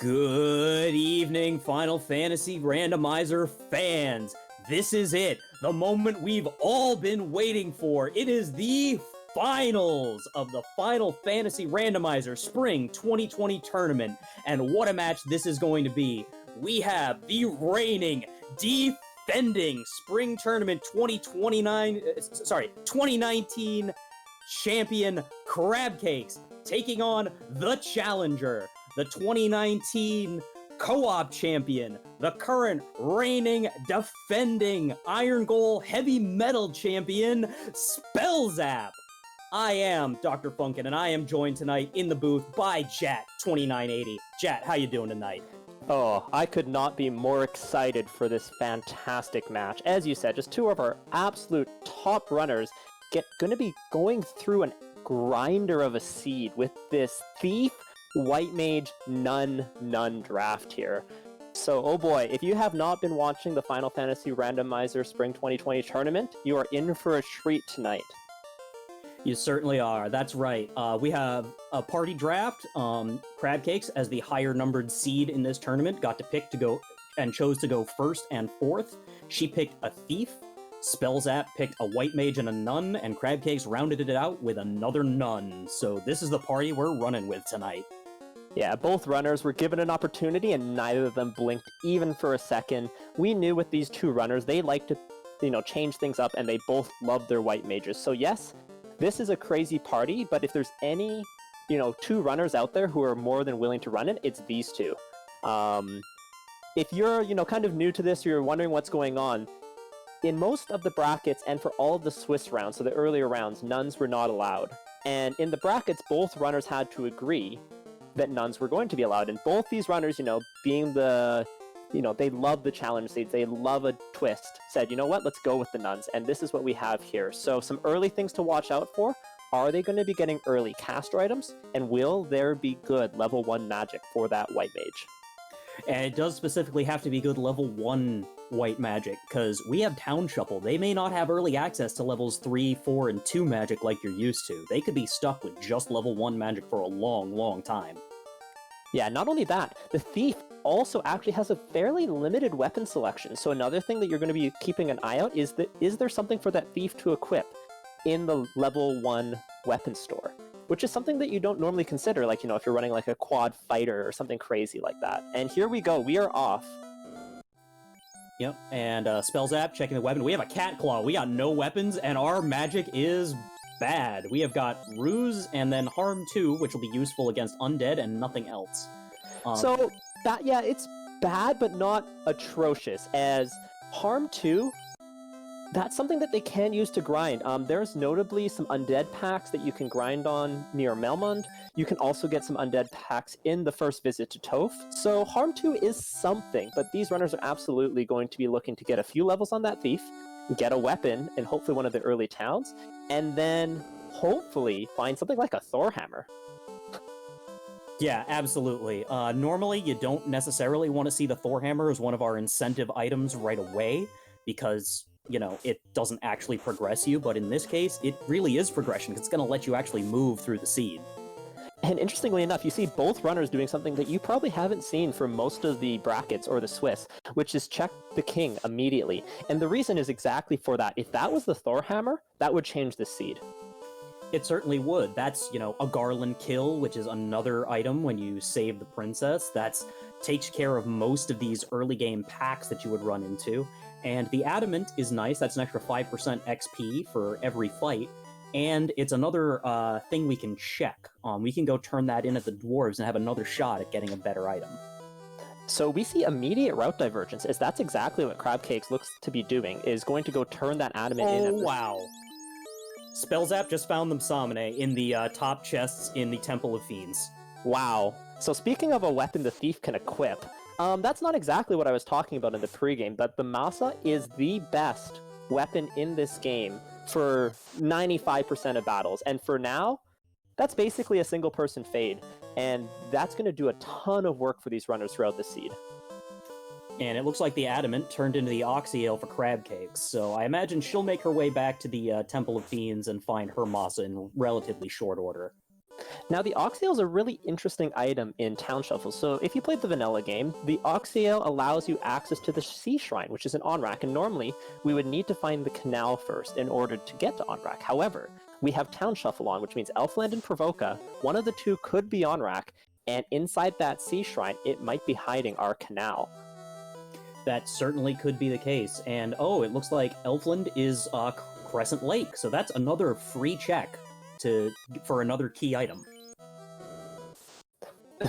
Good evening, Final Fantasy Randomizer fans. This is it, the moment we've all been waiting for. It is the finals of the Final Fantasy Randomizer Spring 2020 tournament. And what a match this is going to be. We have the reigning, defending Spring Tournament 2019 champion Crab Cakes taking on the challenger, the 2019 co-op champion, the current reigning, defending Iron Goal Heavy Metal champion, Spellzapp. I am Dr. Funkin, and I am joined tonight in the booth by Jat2980. Jat, how you doing tonight? Oh, I could not be more excited for this fantastic match. As you said, just two of our absolute top runners going to be going through a grinder of a seed with this Thief, White Mage, Nun draft here. So, oh boy, if you have not been watching the Final Fantasy Randomizer Spring 2020 tournament, you are in for a treat tonight. You certainly are. That's right. We have a party draft. Crab Cakes, as the higher numbered seed in this tournament, got to pick to go and chose to go first and fourth. She picked a Thief. Spellzapp picked a White Mage and a Nun, and Crab Cakes rounded it out with another Nun. So this is the party we're running with tonight. Yeah, both runners were given an opportunity, and neither of them blinked even for a second. We knew with these two runners, they like to, change things up, and they both love their White Mages. So yes, this is a crazy party, but if there's any, two runners out there who are more than willing to run it, it's these two. If you're, kind of new to this, or you're wondering what's going on, in most of the brackets, and for all of the Swiss rounds, so the earlier rounds, Nuns were not allowed. And in the brackets, both runners had to agree that Nuns were going to be allowed. And both these runners, being the, they love the challenge seeds, they love a twist, said, you know what, let's go with the Nuns. And this is what we have here. So some early things to watch out for. Are they going to be getting early caster items? And will there be good level 1 magic for that White Mage? And it does specifically have to be good level 1 White Magic, because we have Town Shuffle. They may not have early access to levels 3, 4, and 2 magic like you're used to. They could be stuck with just level 1 magic for a long, long time. Yeah, not only that, the Thief also actually has a fairly limited weapon selection. So another thing that you're going to be keeping an eye out is there something for that Thief to equip in the level 1 weapon store? Which is something that you don't normally consider, like, if you're running like a quad fighter or something crazy like that. And here we go, we are off. Yep, and Spellzapp checking the weapon. We have a Cat Claw, we got no weapons, and our magic is bad. We have got Ruse and then Harm 2, which will be useful against undead and nothing else. So, it's bad, but not atrocious, as Harm 2, that's something that they can use to grind. There's notably some undead packs that you can grind on near Melmond. You can also get some undead packs in the first visit to Toph. So Harm 2 is something, but these runners are absolutely going to be looking to get a few levels on that Thief, get a weapon in hopefully one of the early towns, and then hopefully find something like a Thor Hammer. Yeah, absolutely. Normally, you don't necessarily want to see the Thor Hammer as one of our incentive items right away, because it doesn't actually progress you, but in this case, it really is progression. It's going to let you actually move through the seed. And interestingly enough, you see both runners doing something that you probably haven't seen for most of the brackets or the Swiss, which is check the king immediately. And the reason is exactly for that. If that was the Thor Hammer, that would change the seed. It certainly would. That's, a Garland kill, which is another item when you save the princess. That's takes care of most of these early game packs that you would run into. And the Adamant is nice. That's an extra 5% XP for every fight. And it's another thing we can check. We can go turn that in at the dwarves and have another shot at getting a better item. So we see immediate route divergence, as that's exactly what Crab Cakes looks to be doing, is going to go turn that Adamant in. Oh, wow. Spellzapp just found them Samane in the top chests in the Temple of Fiends. Wow. So speaking of a weapon the Thief can equip, that's not exactly what I was talking about in the pregame, but the Masa is the best weapon in this game for 95% of battles. And for now, that's basically a single-person fade, and that's going to do a ton of work for these runners throughout the seed. And it looks like the Adamant turned into the Oxyale for Crab Cakes, so I imagine she'll make her way back to the Temple of Fiends and find her Masa in relatively short order. Now, the Oxale is a really interesting item in Town Shuffle. So, if you played the vanilla game, the Oxale allows you access to the Sea Shrine, which is an on-rack, and normally we would need to find the canal first in order to get to on-rack. However, we have Town Shuffle on, which means Elfland and Provoca. One of the two could be on-rack, and inside that Sea Shrine, it might be hiding our canal. That certainly could be the case. And oh, it looks like Elfland is Crescent Lake, so that's another free check for another key item.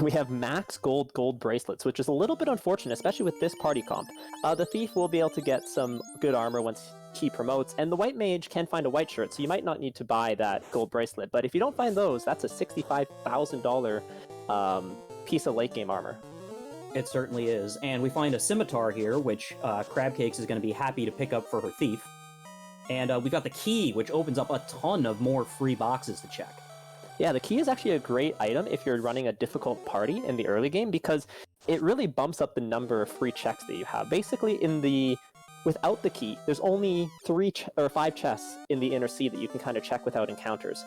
We have max gold bracelets, which is a little bit unfortunate, especially with this party comp. The thief will be able to get some good armor once he promotes, and the white mage can find a white shirt, so you might not need to buy that gold bracelet. But if you don't find those, that's a $65,000 piece of late game armor. It certainly is. And we find a scimitar here, which Crabcakes is going to be happy to pick up for her thief. And we got the key, which opens up a ton of more free boxes to check. Yeah, the key is actually a great item if you're running a difficult party in the early game, because it really bumps up the number of free checks that you have. Basically, without the key, there's only 3 or 5 chests in the inner sea that you can kind of check without encounters.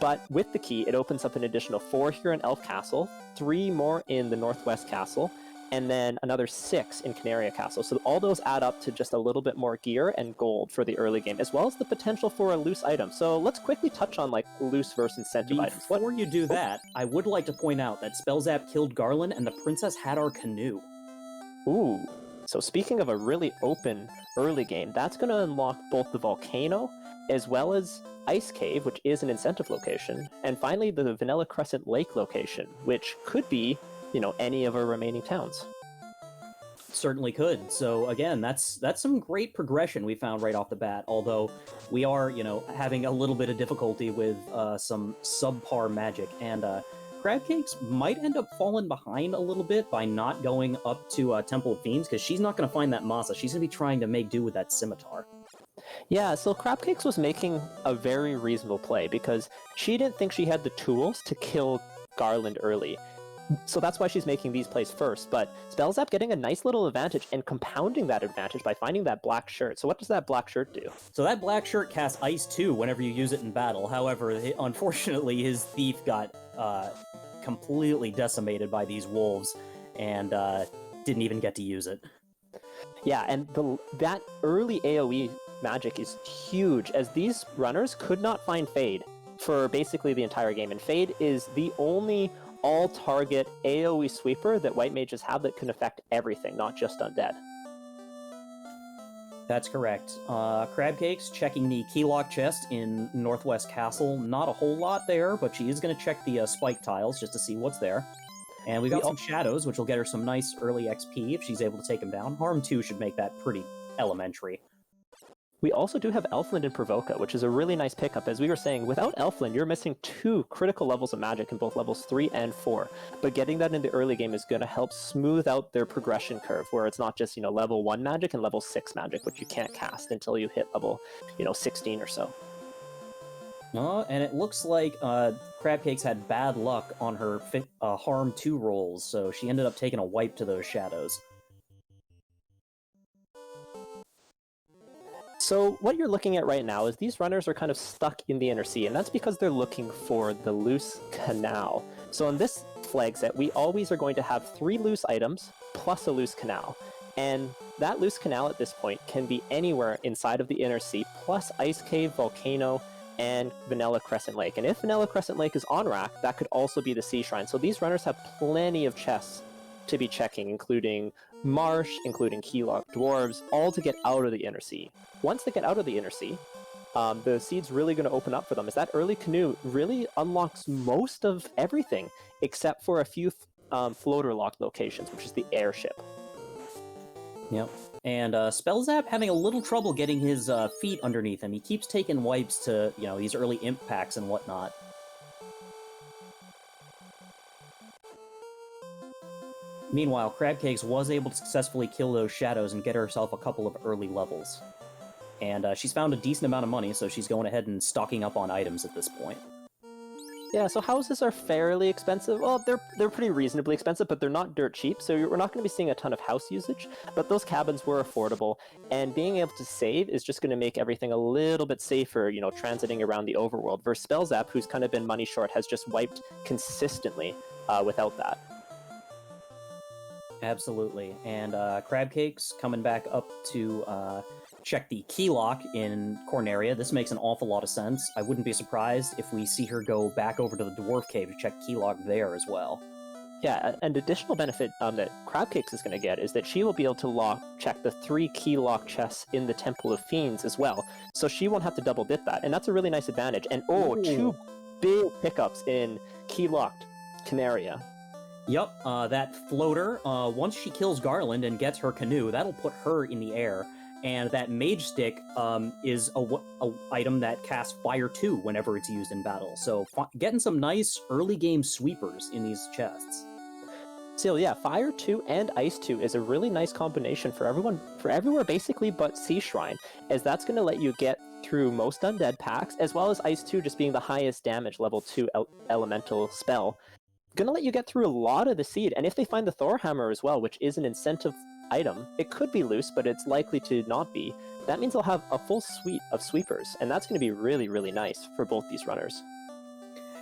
But with the key, it opens up an additional 4 here in Elf Castle, 3 more in the Northwest Castle, and then another 6 in Canaria Castle. So all those add up to just a little bit more gear and gold for the early game, as well as the potential for a loose item. So let's quickly touch on like loose versus incentive items. Before you do that, I would like to point out that Spellzapp killed Garland and the princess had our canoe. Ooh. So speaking of a really open early game, that's going to unlock both the volcano as well as Ice Cave, which is an incentive location, and finally the Vanilla Crescent Lake location, which could be, any of our remaining towns. Certainly could. So again, that's some great progression we found right off the bat, although we are, having a little bit of difficulty with some subpar magic, and Crabcakes might end up falling behind a little bit by not going up to Temple of Fiends, because she's not going to find that Masa. She's going to be trying to make do with that scimitar. Yeah, so Crabcakes was making a very reasonable play, because she didn't think she had the tools to kill Garland early. So that's why she's making these plays first, but Spellzapp getting a nice little advantage and compounding that advantage by finding that black shirt. So what does that black shirt do? So that black shirt casts Ice too whenever you use it in battle. However, unfortunately, his thief got completely decimated by these wolves and didn't even get to use it. Yeah, and that early AoE magic is huge, as these runners could not find Fade for basically the entire game, and Fade is the only all-target AoE sweeper that white mages have that can affect everything, not just undead. That's correct. Crabcakes checking the keylock chest in Northwest Castle. Not a whole lot there, but she is going to check the spike tiles just to see what's there. And we got some shadows, which will get her some nice early XP if she's able to take them down. Harm 2 should make that pretty elementary. We also do have Elfland and Provoca, which is a really nice pickup. As we were saying, without Elfland, you're missing 2 critical levels of magic in both levels 3 and 4. But getting that in the early game is going to help smooth out their progression curve, where it's not just, level 1 magic and level 6 magic, which you can't cast until you hit level, 16 or so. And it looks like Crabcakes had bad luck on her Harm 2 rolls, so she ended up taking a wipe to those shadows. So what you're looking at right now is these runners are kind of stuck in the inner sea, and that's because they're looking for the loose canal. So in this flag set, we always are going to have 3 loose items plus a loose canal. And that loose canal at this point can be anywhere inside of the inner sea, plus Ice Cave, Volcano, and Vanilla Crescent Lake. And if Vanilla Crescent Lake is on rack, that could also be the Sea Shrine. So these runners have plenty of chests to be checking, including Marsh, including Keylock Dwarves, all to get out of the inner sea. Once they get out of the inner sea, the seed's really going to open up for them, as that early canoe really unlocks most of everything, except for a few floater locked locations, which is the airship. Yep. And Spellzapp having a little trouble getting his feet underneath him. He keeps taking wipes to, these early imp packs and whatnot. Meanwhile, Crabcakes was able to successfully kill those shadows and get herself a couple of early levels. And she's found a decent amount of money, so she's going ahead and stocking up on items at this point. Yeah, so houses are fairly expensive. Well, they're pretty reasonably expensive, but they're not dirt cheap, so we're not going to be seeing a ton of house usage, but those cabins were affordable, and being able to save is just going to make everything a little bit safer, transiting around the overworld, versus Spellzapp, who's kind of been money short, has just wiped consistently without that. Absolutely. And Crab Cakes coming back up to check the key lock in Corneria. This makes an awful lot of sense. I wouldn't be surprised if we see her go back over to the Dwarf Cave to check key lock there as well. Yeah, an additional benefit that Crab Cakes is going to get is that she will be able to check the 3 key lock chests in the Temple of Fiends as well, so she won't have to double dip that, and that's a really nice advantage. And Ooh. 2 big pickups in key locked Canaria. Yep, that floater, once she kills Garland and gets her canoe, that'll put her in the air. And that Mage Stick is a item that casts Fire 2 whenever it's used in battle. So getting some nice early game sweepers in these chests. So yeah, Fire 2 and Ice 2 is a really nice combination for everywhere basically but Sea Shrine, as that's going to let you get through most undead packs, as well as Ice 2 just being the highest damage level 2 elemental spell. Gonna let you get through a lot of the seed, and if they find the Thor Hammer as well, which is an incentive item, it could be loose, but it's likely to not be. That means they'll have a full suite of sweepers, and that's going to be really, really nice for both these runners.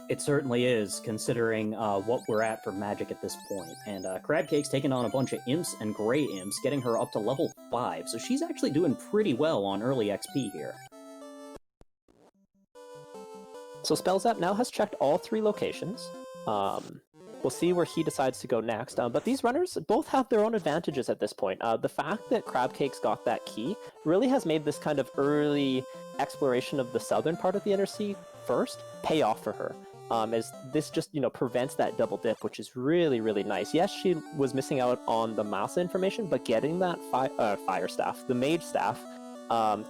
It certainly is, considering what we're at for magic at this point. And Crab Cake's taking on a bunch of imps and gray imps, getting her up to level 5, so she's actually doing pretty well on early XP here. So Spellzapp now has checked all 3 locations. We'll see where he decides to go next, but these runners both have their own advantages at this point. The fact that Crab Cakes got that key really has made this kind of early exploration of the southern part of the Inner Sea first pay off for her, as this just, prevents that double dip, which is really, really nice. Yes, she was missing out on the Massa information, but getting that Fire Staff, the Mage Staff,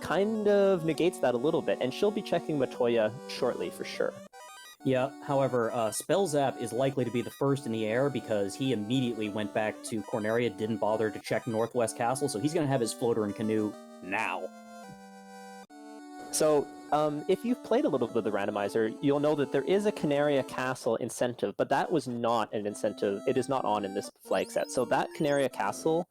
kind of negates that a little bit, and she'll be checking Matoya shortly for sure. Yeah, however, Spellzapp is likely to be the first in the air because he immediately went back to Corneria, didn't bother to check Northwest Castle, so he's going to have his floater and canoe now. So, if you've played a little bit of the Randomizer, you'll know that there is a Canaria Castle incentive, but that was not an incentive. It is not on in this flag set. So that Canaria Castle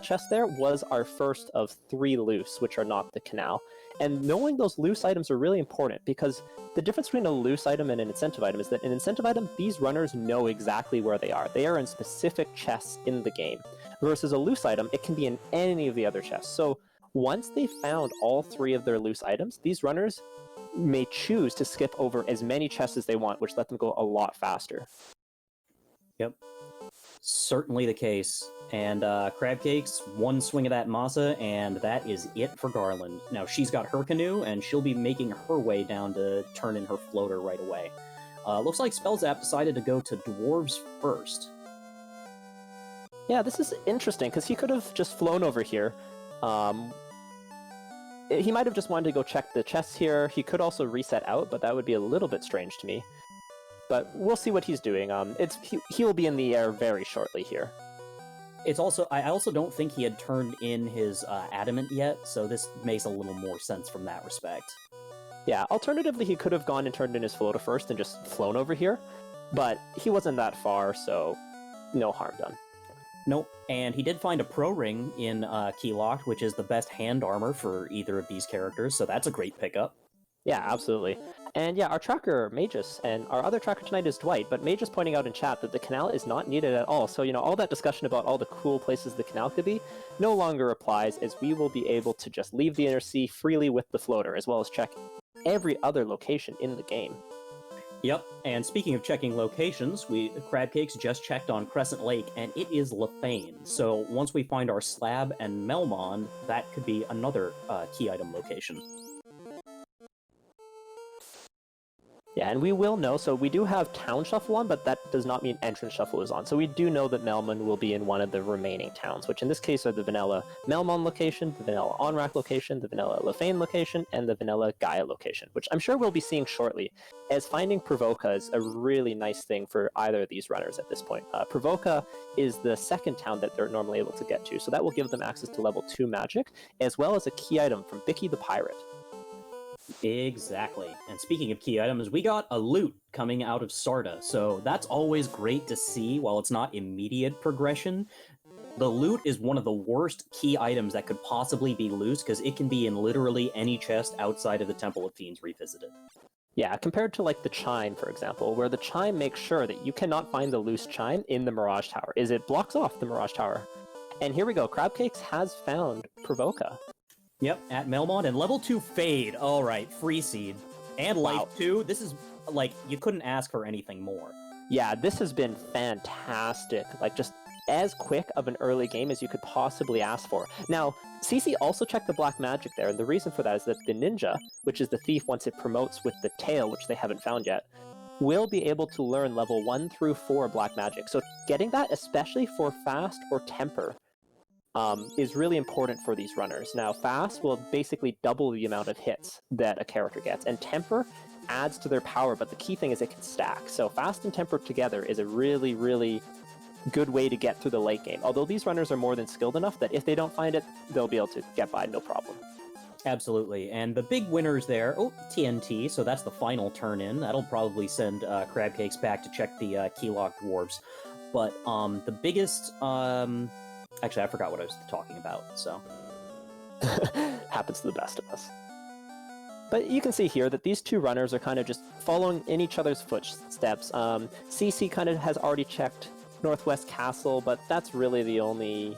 chest there was our first of 3 loose, which are not the canal. And knowing those loose items are really important, because the difference between a loose item and an incentive item is that an incentive item, these runners know exactly where they are. They are in specific chests in the game. Versus a loose item, it can be in any of the other chests. So once they found all 3 of their loose items, these runners may choose to skip over as many chests as they want, which let them go a lot faster. Yep. Certainly the case. And Crab Cakes, 1 swing of that Massa, and that is it for Garland. Now, she's got her canoe, and she'll be making her way down to turn in her floater right away. Looks like Spellzapp decided to go to Dwarves first. Yeah, this is interesting, because he could have just flown over here. He might have just wanted to go check the chests here. He could also reset out, but that would be a little bit strange to me. But we'll see what he's doing. He will be in the air very shortly here. I also don't think he had turned in his adamant yet, so this makes a little more sense from that respect. Yeah, alternatively, he could have gone and turned in his floater first and just flown over here, but he wasn't that far, so no harm done. Nope, and he did find a pro ring in Keylocked, which is the best hand armor for either of these characters, so that's a great pickup. Yeah, absolutely. And yeah, our tracker, Magus, and our other tracker tonight is Dwight, but Magus pointing out in chat that the canal is not needed at all, so, all that discussion about all the cool places the canal could be no longer applies, as we will be able to just leave the Inner Sea freely with the floater, as well as check every other location in the game. Yep, and speaking of checking locations, Crab Cakes just checked on Crescent Lake, and it is Lefane. So once we find our Slab and Melmond, that could be another key item location. Yeah, and we will know, so we do have Town Shuffle on, but that does not mean Entrance Shuffle is on. So we do know that Melmond will be in one of the remaining towns, which in this case are the vanilla Melmond location, the vanilla Onrak location, the vanilla Lefane location, and the vanilla Gaia location, which I'm sure we'll be seeing shortly, as finding Provoca is a really nice thing for either of these runners at this point. Provoca is the second town that they're normally able to get to, so that will give them access to level 2 magic, as well as a key item from Bicky the Pirate. Exactly. And speaking of key items, we got a loot coming out of Sarda, so that's always great to see. While it's not immediate progression, the loot is one of the worst key items that could possibly be loose, because it can be in literally any chest outside of the Temple of Fiends Revisited. Yeah, compared to like the chime, for example, where the chime makes sure that you cannot find the loose chime in the Mirage Tower, is it blocks off the Mirage Tower. And here we go, Crabcakes has found Provoca. Yep, at Melmond, and level 2 Fade. Alright, free seed. And life Wow. 2. This is, like, you couldn't ask for anything more. Yeah, this has been fantastic. Like, just as quick of an early game as you could possibly ask for. Now, CC also checked the black magic there, and the reason for that is that the ninja, which is the thief once it promotes with the tail, which they haven't found yet, will be able to learn level 1 through 4 black magic. So getting that, especially for fast or temper, is really important for these runners. Now, fast will basically double the amount of hits that a character gets, and temper adds to their power, but the key thing is it can stack. So fast and temper together is a really, really good way to get through the late game. Although these runners are more than skilled enough that if they don't find it, they'll be able to get by no problem. Absolutely. And the big winners there, TNT, so that's the final turn-in. That'll probably send Crabcakes back to check the key-locked dwarves. But the biggest... Actually, I forgot what I was talking about, so... Happens to the best of us. But you can see here that these two runners are kind of just following in each other's footsteps. CC kind of has already checked Northwest Castle, but that's really the only...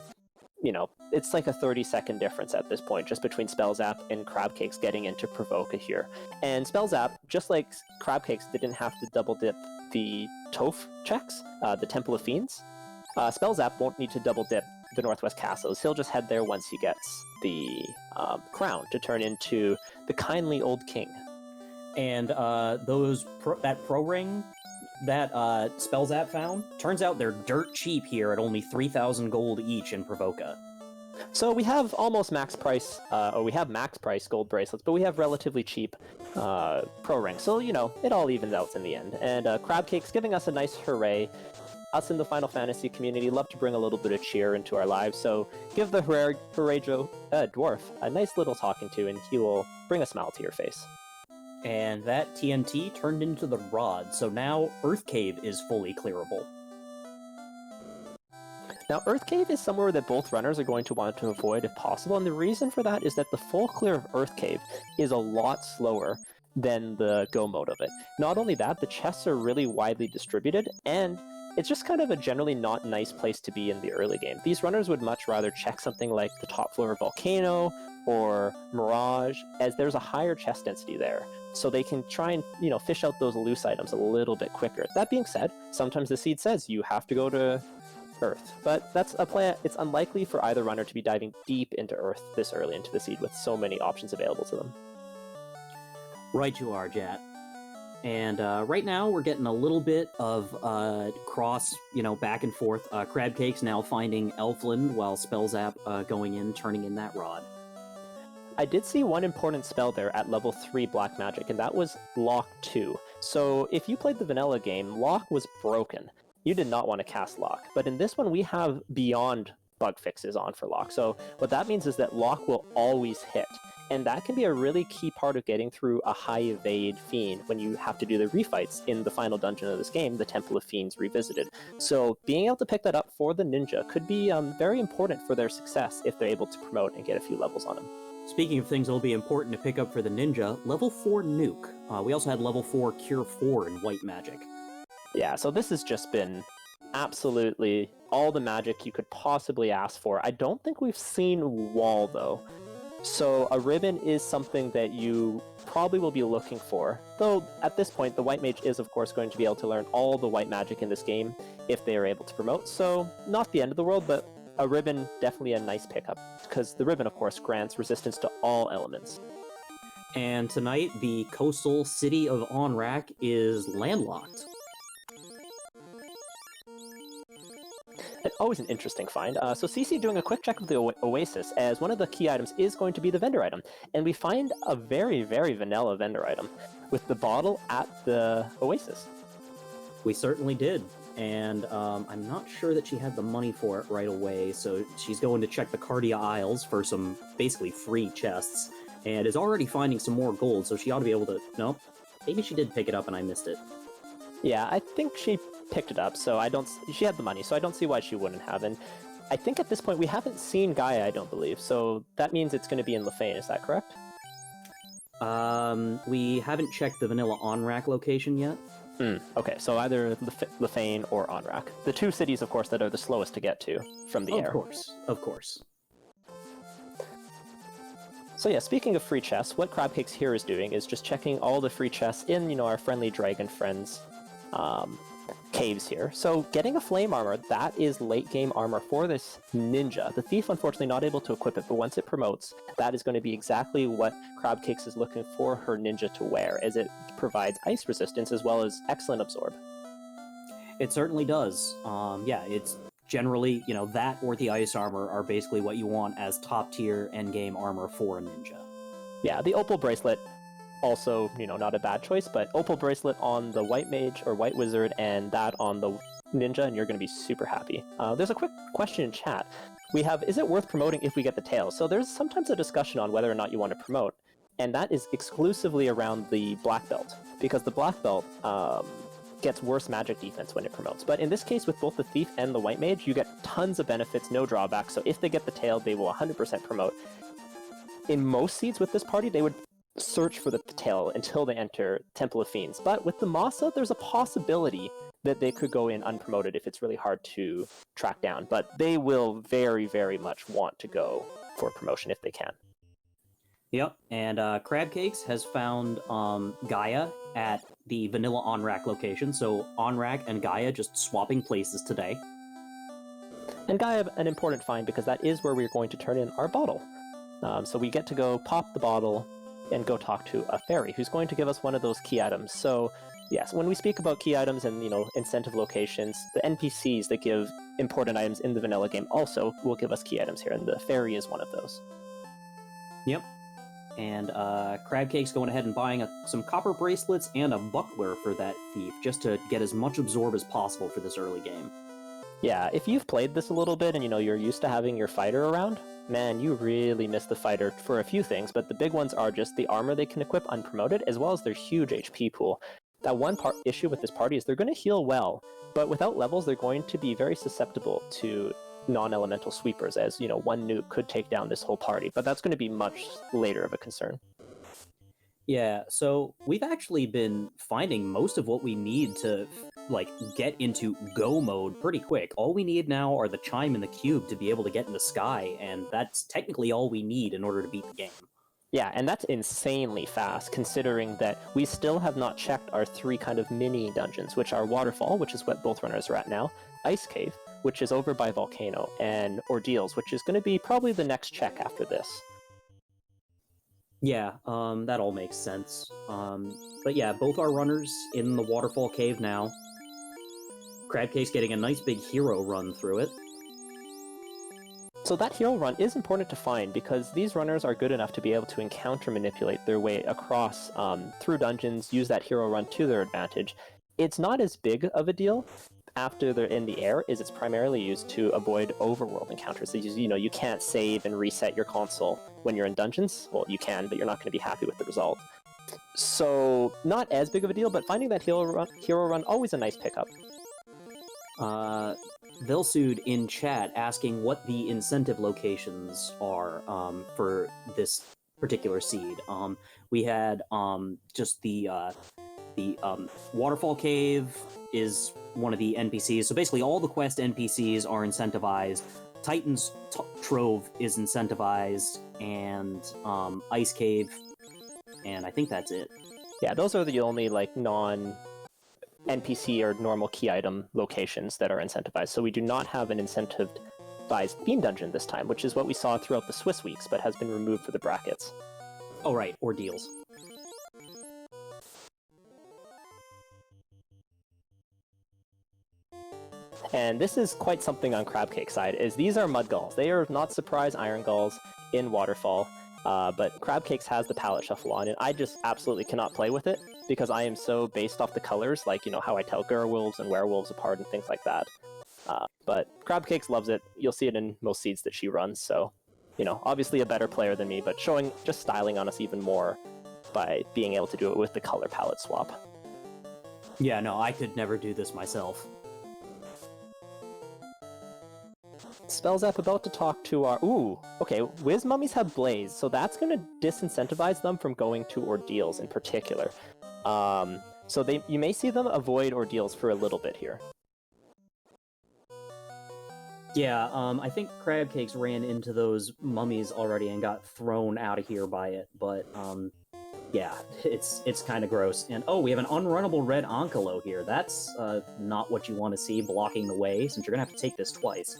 You know, it's like a 30-second difference at this point, just between Spellzapp and Crabcakes getting into Provoca here. And Spellzapp, just like Crabcakes didn't have to double-dip the Toph checks, the Temple of Fiends, Spellzapp won't need to double-dip the Northwest Castles. He'll just head there once he gets the crown to turn into the kindly old king. And that pro ring that Spellzapp found, turns out they're dirt cheap here at only 3,000 gold each in Provoca. So we have almost max price, or we have max price gold bracelets, but we have relatively cheap pro rings. So, you know, it all evens out in the end. And Crabcake's giving us a nice hooray. Us in the Final Fantasy community love to bring a little bit of cheer into our lives, so give the hooray dwarf a nice little talking to, and he will bring a smile to your face. And that TNT turned into the rod, so now Earth Cave is fully clearable. Now, Earth Cave is somewhere that both runners are going to want to avoid if possible, and the reason for that is that the full clear of Earth Cave is a lot slower than the go mode of it. Not only that, the chests are really widely distributed, and it's just kind of a generally not nice place to be in the early game. These runners would much rather check something like the top floor of Volcano or Mirage, as there's a higher chest density there, so they can try and, you know, fish out those loose items a little bit quicker. That being said, sometimes the seed says you have to go to Earth, but that's a play. It's unlikely for either runner to be diving deep into Earth this early into the seed with so many options available to them. Right you are, Jat. And right now we're getting a little bit of cross, back and forth. Crabcake's now finding Elfland while Spellzapp going in, turning in that rod. I did see one important spell there at level 3 Black Magic, and that was Lock 2. So if you played the vanilla game, Lock was broken. You did not want to cast Lock. But in this one, we have Beyond bug fixes on for Lock. So what that means is that Lock will always hit. And that can be a really key part of getting through a high evade Fiend when you have to do the refights in the final dungeon of this game, the Temple of Fiends Revisited. So being able to pick that up for the ninja could be very important for their success if they're able to promote and get a few levels on them. Speaking of things that will be important to pick up for the ninja, level 4 Nuke. We also had level 4 Cure 4 in White Magic. Yeah, so this has just been absolutely all the magic you could possibly ask for. I don't think we've seen Wall, though. So a ribbon is something that you probably will be looking for. Though, at this point, the White Mage is, of course, going to be able to learn all the White Magic in this game if they are able to promote. So, not the end of the world, but a ribbon, definitely a nice pickup. Because the ribbon, of course, grants resistance to all elements. And tonight, the coastal city of Onrak is landlocked. Always an interesting find. So CC doing a quick check of the Oasis, as one of the key items is going to be the vendor item. And we find a very, very vanilla vendor item with the bottle at the Oasis. We certainly did. And I'm not sure that she had the money for it right away, so she's going to check the Cardia Isles for some basically free chests. and is already finding some more gold, so she ought to be able to... Nope. Maybe she did pick it up and I missed it. Yeah, I think she picked it up, so I don't... She had the money, so I don't see why she wouldn't have. And I think at this point we haven't seen Gaia, I don't believe, so that means it's going to be in Lefane, is that correct? We haven't checked the vanilla on-rack location yet. Okay, so either Lefane or Onrak. The two cities, of course, that are the slowest to get to from the air. Of course. So yeah, speaking of free chests, what Crabcakes here is doing is just checking all the free chests in, our friendly dragon friends' caves here. So getting a flame armor, that is late game armor for this ninja. The thief, unfortunately, not able to equip it, but once it promotes, that is going to be exactly what Crabcakes is looking for her ninja to wear, as it provides ice resistance as well as excellent absorb. It certainly does. Yeah, it's generally, that or the ice armor are basically what you want as top tier endgame armor for a ninja. Yeah, the opal bracelet, also, not a bad choice, but opal bracelet on the white mage or white wizard and that on the ninja, and you're going to be super happy. There's a quick question in chat. We have, is it worth promoting if we get the tail? So there's sometimes a discussion on whether or not you want to promote, and that is exclusively around the black belt, because the black belt gets worse magic defense when it promotes. But in this case, with both the thief and the white mage, you get tons of benefits, no drawbacks, so if they get the tail, they will 100% promote. In most seeds with this party, they would search for the tail until they enter Temple of Fiends. But with the Masa, there's a possibility that they could go in unpromoted if it's really hard to track down. But they will very, very much want to go for promotion if they can. Yep, and Crabcakes has found Gaia at the vanilla on-rack location, so on-rack and Gaia just swapping places today. And Gaia, an important find, because that is where we're going to turn in our bottle. So we get to go pop the bottle and go talk to a fairy who's going to give us one of those key items. So yes, when we speak about key items and incentive locations, the NPCs that give important items in the vanilla game also will give us key items here, and the fairy is one of those. Yep. And Crabcake's going ahead and buying some copper bracelets and a buckler for that thief, just to get as much absorb as possible for this early game. Yeah, if you've played this a little bit and you're used to having your fighter around, man, you really miss the fighter for a few things, but the big ones are just the armor they can equip unpromoted, as well as their huge HP pool. That one issue with this party is they're going to heal well, but without levels, they're going to be very susceptible to non-elemental sweepers, as, one nuke could take down this whole party, but that's going to be much later of a concern. Yeah, so we've actually been finding most of what we need to, get into go mode pretty quick. All we need now are the chime and the cube to be able to get in the sky, and that's technically all we need in order to beat the game. Yeah, and that's insanely fast, considering that we still have not checked our 3 kind of mini dungeons, which are Waterfall, which is what both runners are at now, Ice Cave, which is over by Volcano, and Ordeals, which is going to be probably the next check after this. Yeah, that all makes sense. But yeah, both our runners in the Waterfall Cave now. Crabcake's getting a nice big hero run through it. So that hero run is important to find, because these runners are good enough to be able to encounter manipulate their way across through dungeons, use that hero run to their advantage. It's not as big of a deal after they're in the air, is it's primarily used to avoid overworld encounters. You can't save and reset your console when you're in dungeons. Well, you can, but you're not going to be happy with the result. So not as big of a deal, but finding that hero run, always a nice pickup. Vilsud in chat asking what the incentive locations are for this particular seed. We had just the Waterfall Cave is one of the NPCs. So basically all the quest NPCs are incentivized. Titan's Trove is incentivized, and Ice Cave, and I think that's it. Yeah, those are the only non-NPC or normal key item locations that are incentivized. So we do not have an incentivized Fiend Dungeon this time, which is what we saw throughout the Swiss weeks, but has been removed for the brackets. Oh right, Ordeals. And this is quite something on Crabcake's side, is these are mud gulls. They are not surprise iron gulls in Waterfall, but Crabcakes has the palette shuffle on, and I just absolutely cannot play with it, because I am so based off the colors, how I tell werewolves and werewolves apart and things like that. But Crabcakes loves it. You'll see it in most seeds that she runs, so you know, obviously a better player than me, but just styling on us even more by being able to do it with the color palette swap. Yeah, no, I could never do this myself. Spellzapp about to talk to our... Ooh, okay, Wiz Mummies have Blaze, so that's going to disincentivize them from going to Ordeals in particular. So you may see them avoid Ordeals for a little bit here. Yeah, I think Crabcakes ran into those mummies already and got thrown out of here by it, but, yeah, it's kind of gross. And, oh, we have an unrunnable red Onkalo here. That's, not what you want to see blocking the way, since you're gonna have to take this twice.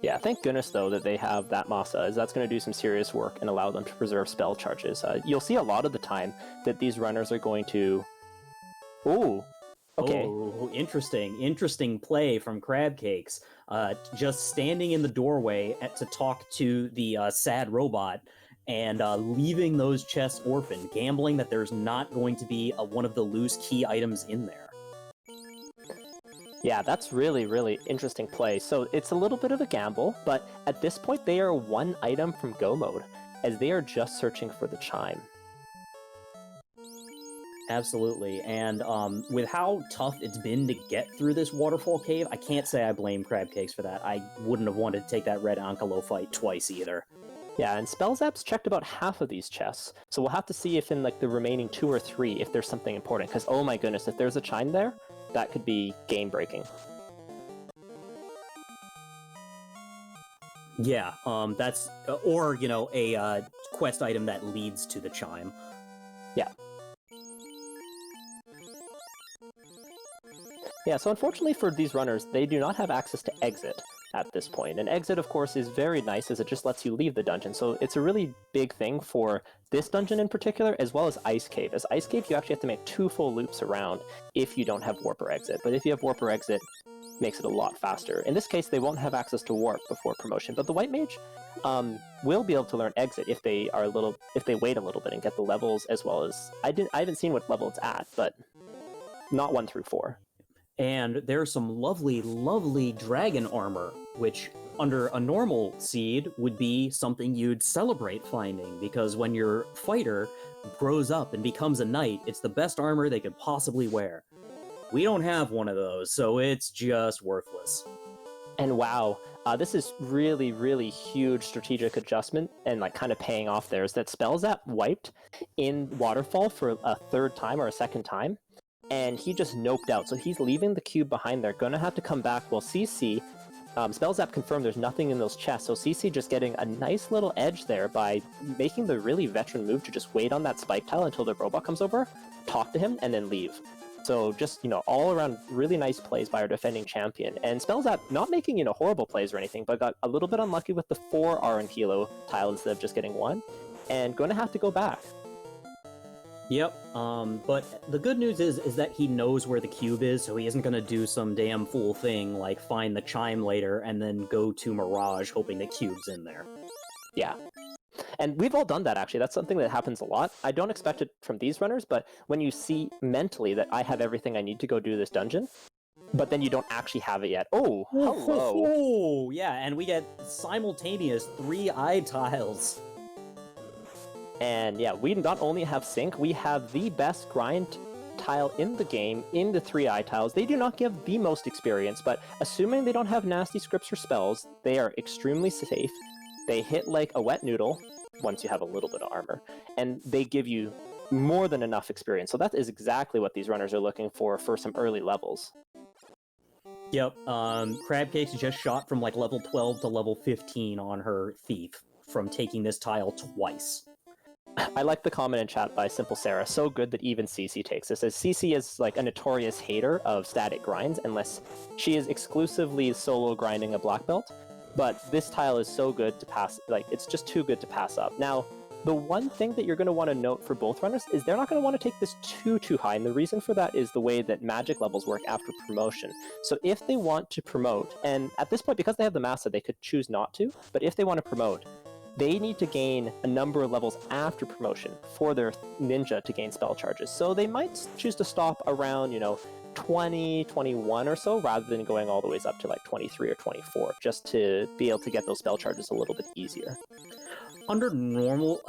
Yeah, thank goodness, though, that they have that Masa, as that's going to do some serious work and allow them to preserve spell charges. You'll see a lot of the time that these runners are going to... Ooh, okay. Oh, interesting play from Crabcakes. Just standing in the doorway to talk to the sad robot and leaving those chests orphaned, gambling that there's not going to be one of the loose key items in there. Yeah, that's really, really interesting play. So it's a little bit of a gamble, but at this point they are one item from go mode, as they are just searching for the chime. Absolutely, and with how tough it's been to get through this waterfall cave, I can't say I blame Crabcakes for that. I wouldn't have wanted to take that red Onkalo fight twice either. Yeah, and Spellzapp's checked about half of these chests, so we'll have to see if in like the remaining 2 or 3 if there's something important, because oh my goodness, if there's a chime there, that could be game-breaking. Yeah, that's... or, you know, a quest item that leads to the chime. Yeah. Yeah, so unfortunately for these runners, they do not have access to exit at this point. And exit, of course, is very nice as it just lets you leave the dungeon. So it's a really big thing for this dungeon in particular, as well as Ice Cave. As Ice Cave, you actually have to make 2 full loops around if you don't have warp or exit. But if you have warp or exit, it makes it a lot faster. In this case, they won't have access to warp before promotion, but the White Mage will be able to learn exit if they wait a little bit and get the levels, as well as I haven't seen what level it's at, but not 1 through 4. And there's some lovely, lovely dragon armor, which under a normal seed would be something you'd celebrate finding, because when your fighter grows up and becomes a knight, it's the best armor they could possibly wear. We don't have one of those, so it's just worthless. And wow, this is really, really huge strategic adjustment and like kind of paying off there, is that Spellzapp wiped in Waterfall for a 3rd time or a 2nd time, and he just noped out. So he's leaving the cube behind there, gonna have to come back. Well, CC, Spellzapp confirmed there's nothing in those chests, so CC just getting a nice little edge there by making the really veteran move to just wait on that spike tile until the robot comes over, talk to him, and then leave. So just, you know, all around really nice plays by our defending champion. And Spellzapp not making, you know, horrible plays or anything, but got a little bit unlucky with the 4 RN Kilo tile instead of just getting 1, and gonna have to go back. Yep, but the good news is that he knows where the cube is, so he isn't gonna do some damn fool thing like find the chime later and then go to Mirage hoping the cube's in there. Yeah. And we've all done that, actually. That's something that happens a lot. I don't expect it from these runners, but when you see mentally that I have everything I need to go do this dungeon, but then you don't actually have it yet. Oh, hello! Oh, yeah, and we get simultaneous 3 eye tiles. And yeah, we not only have sync, we have the best grind tile in the game in the 3 eye tiles. They do not give the most experience, but assuming they don't have nasty scripts or spells, they are extremely safe. They hit like a wet noodle once you have a little bit of armor, and they give you more than enough experience. So that is exactly what these runners are looking for some early levels. Yep, Crabcakes just shot from like level 12 to level 15 on her Thief from taking this tile twice. I like the comment in chat by Simple Sarah. So good that even CC takes this, as CC is like a notorious hater of static grinds unless she is exclusively solo grinding a black belt. But this tile is so good to pass, like it's just too good to pass up. Now, the one thing that you're going to want to note for both runners is they're not going to want to take this too high, and the reason for that is the way that magic levels work after promotion. So if they want to promote, and at this point because they have the Massa they could choose not to, but if they want to promote, they need to gain a number of levels after promotion for their ninja to gain spell charges. So they might choose to stop around, you know, 20, 21 or so, rather than going all the ways up to like 23 or 24, just to be able to get those spell charges a little bit easier. Under normal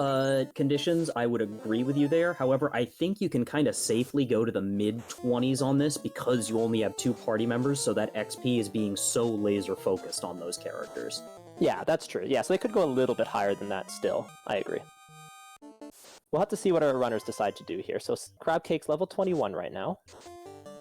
conditions, I would agree with you there. However, I think you can kind of safely go to the mid-20s on this because you only have 2 party members, so that XP is being so laser-focused on those characters. Yeah, that's true. Yeah, so they could go a little bit higher than that still. I agree. We'll have to see what our runners decide to do here. So Crab Cake's level 21 right now.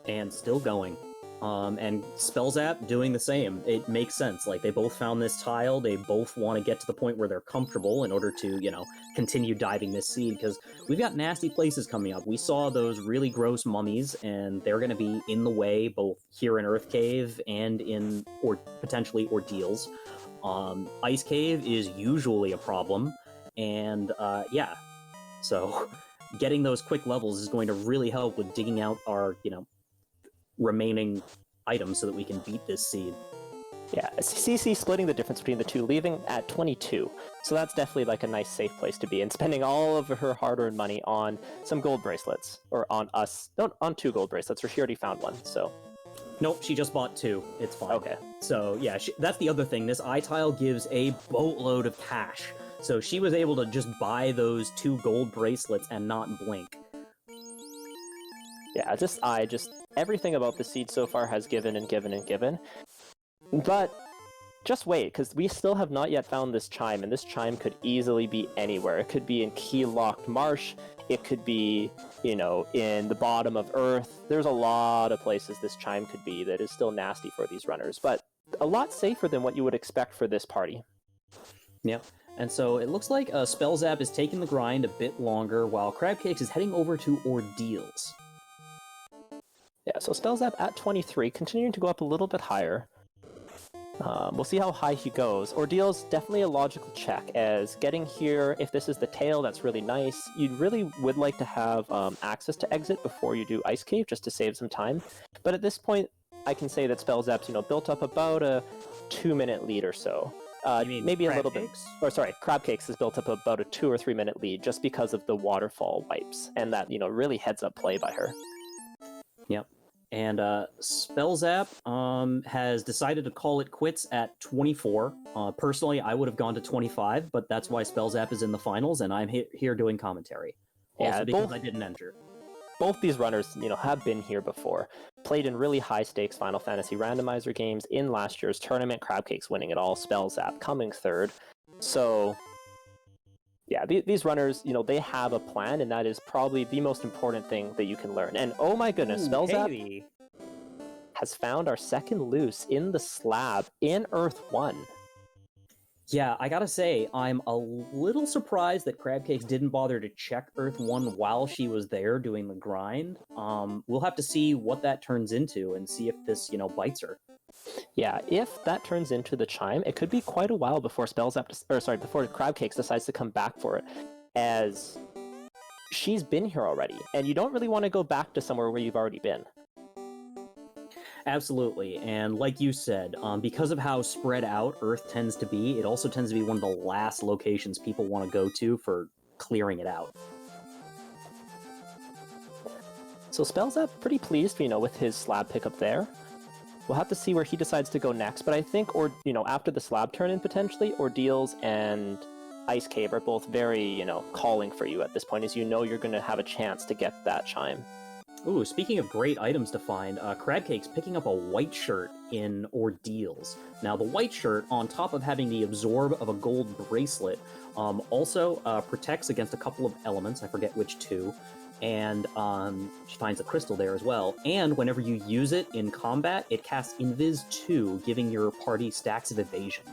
And still going. And Spellzapp doing the same. It makes sense. Like, they both found this tile, they both want to get to the point where they're comfortable in order to, continue diving this seed, because we've got nasty places coming up. We saw those really gross mummies, and they're going to be in the way, both here in Earth Cave and in, or potentially, Ordeals. Ice Cave is usually a problem, and, yeah. So, getting those quick levels is going to really help with digging out our, remaining items so that we can beat this seed. Yeah, CC splitting the difference between the two, leaving at 22. So that's definitely like a nice safe place to be, and spending all of her hard-earned money on some gold bracelets, or on 2 gold bracelets, or she already found one, so. Nope, she just bought 2. It's fine. Okay. So, yeah, that's the other thing. This eye tile gives a boatload of cash. So she was able to just buy those 2 gold bracelets and not blink. Yeah, everything about the seed so far has given and given and given. But just wait, because we still have not yet found this chime, and this chime could easily be anywhere. It could be in Key-Locked Marsh, it could be, in the bottom of Earth. There's a lot of places this chime could be that is still nasty for these runners, but a lot safer than what you would expect for this party. Yeah, and so it looks like Spellzapp is taking the grind a bit longer, while Crabcakes is heading over to Ordeals. Yeah, so Spellzapp at 23, continuing to go up a little bit higher. We'll see how high he goes. Ordeal's definitely a logical check, as getting here, if this is the tail, that's really nice. You really would like to have access to exit before you do Ice Cave, just to save some time. But at this point, I can say that Spellzapp's, built up about a 2-minute lead or so. You mean maybe a little bit. Crabcakes? Or sorry, Crabcakes has built up about a 2 or 3 minute lead just because of the waterfall wipes, and that, really heads up play by her. Yep. And Spellzapp has decided to call it quits at 24. Personally, I would have gone to 25, but that's why Spellzapp is in the finals, and I'm here doing commentary. Also Yeah, because I didn't enter. Both these runners, have been here before. Played in really high-stakes Final Fantasy randomizer games in last year's tournament, Crabcakes winning it all, Spellzapp coming third. So, yeah, these runners, they have a plan, and that is probably the most important thing that you can learn. And oh my goodness, Spellzapp has found our second loose in the slab in Earth 1. Yeah, I gotta say, I'm a little surprised that Crabcakes didn't bother to check Earth 1 while she was there doing the grind. We'll have to see what that turns into and see if this, bites her. Yeah, if that turns into the chime, it could be quite a while before before Crabcakes decides to come back for it, as she's been here already, and you don't really want to go back to somewhere where you've already been. Absolutely, and like you said, because of how spread out Earth tends to be, it also tends to be one of the last locations people want to go to for clearing it out. So Spellzapp pretty pleased, with his slab pickup there. We'll have to see where he decides to go next, but I think, after the slab turn-in potentially, Ordeals and Ice Cave are both very, calling for you at this point, as you're going to have a chance to get that chime. Ooh, speaking of great items to find, Crabcake's picking up a white shirt in Ordeals. Now, the white shirt, on top of having the absorb of a gold bracelet, also protects against a couple of elements, I forget which 2, and she finds a crystal there as well. And whenever you use it in combat, it casts Invis 2, giving your party stacks of evasion.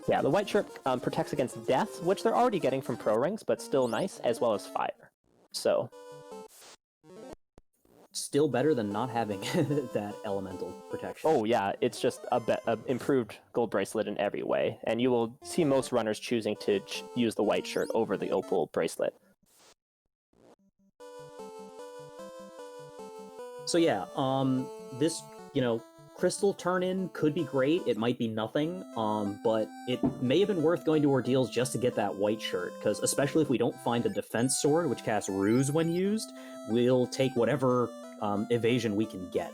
Yeah, the white shirt protects against death, which they're already getting from pro rings, but still nice, as well as fire. So still better than not having that elemental protection. Oh yeah, it's just a improved gold bracelet in every way, and you will see most runners choosing to use the white shirt over the opal bracelet. So yeah, this, crystal turn-in could be great, it might be nothing, but it may have been worth going to Ordeals just to get that white shirt, because especially if we don't find the defense sword, which casts Ruse when used, we'll take whatever evasion we can get.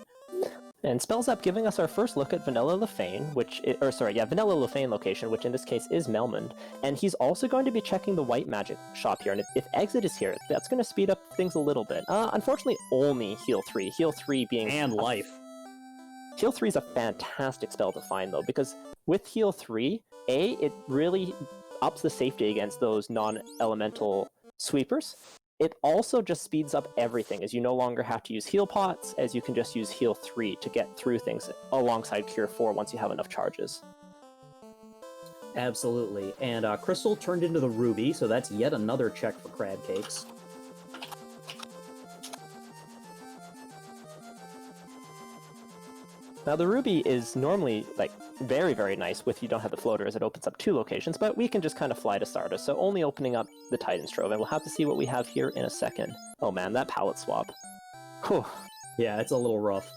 And Spellzapp giving us our first look at Vanilla Lefane, Vanilla Lefane location, which in this case is Melmond. And he's also going to be checking the white magic shop here, and if Exit is here, that's going to speed up things a little bit. Unfortunately, only Heal 3. Heal 3 being... And Life. Heal 3 is a fantastic spell to find, though, because with Heal 3, it really ups the safety against those non-elemental sweepers. It also just speeds up everything, as you no longer have to use heal pots, as you can just use heal 3 to get through things alongside cure 4 once you have enough charges. Absolutely. And Crystal turned into the Ruby, so that's yet another check for Crab Cakes. Now the Ruby is normally very, very nice with you don't have the floater, as it opens up 2 locations, but we can just kind of fly to Stardust, so only opening up the Titan's Trove, and we'll have to see what we have here in a second. Oh man, that palette swap. Whew. Yeah, it's a little rough.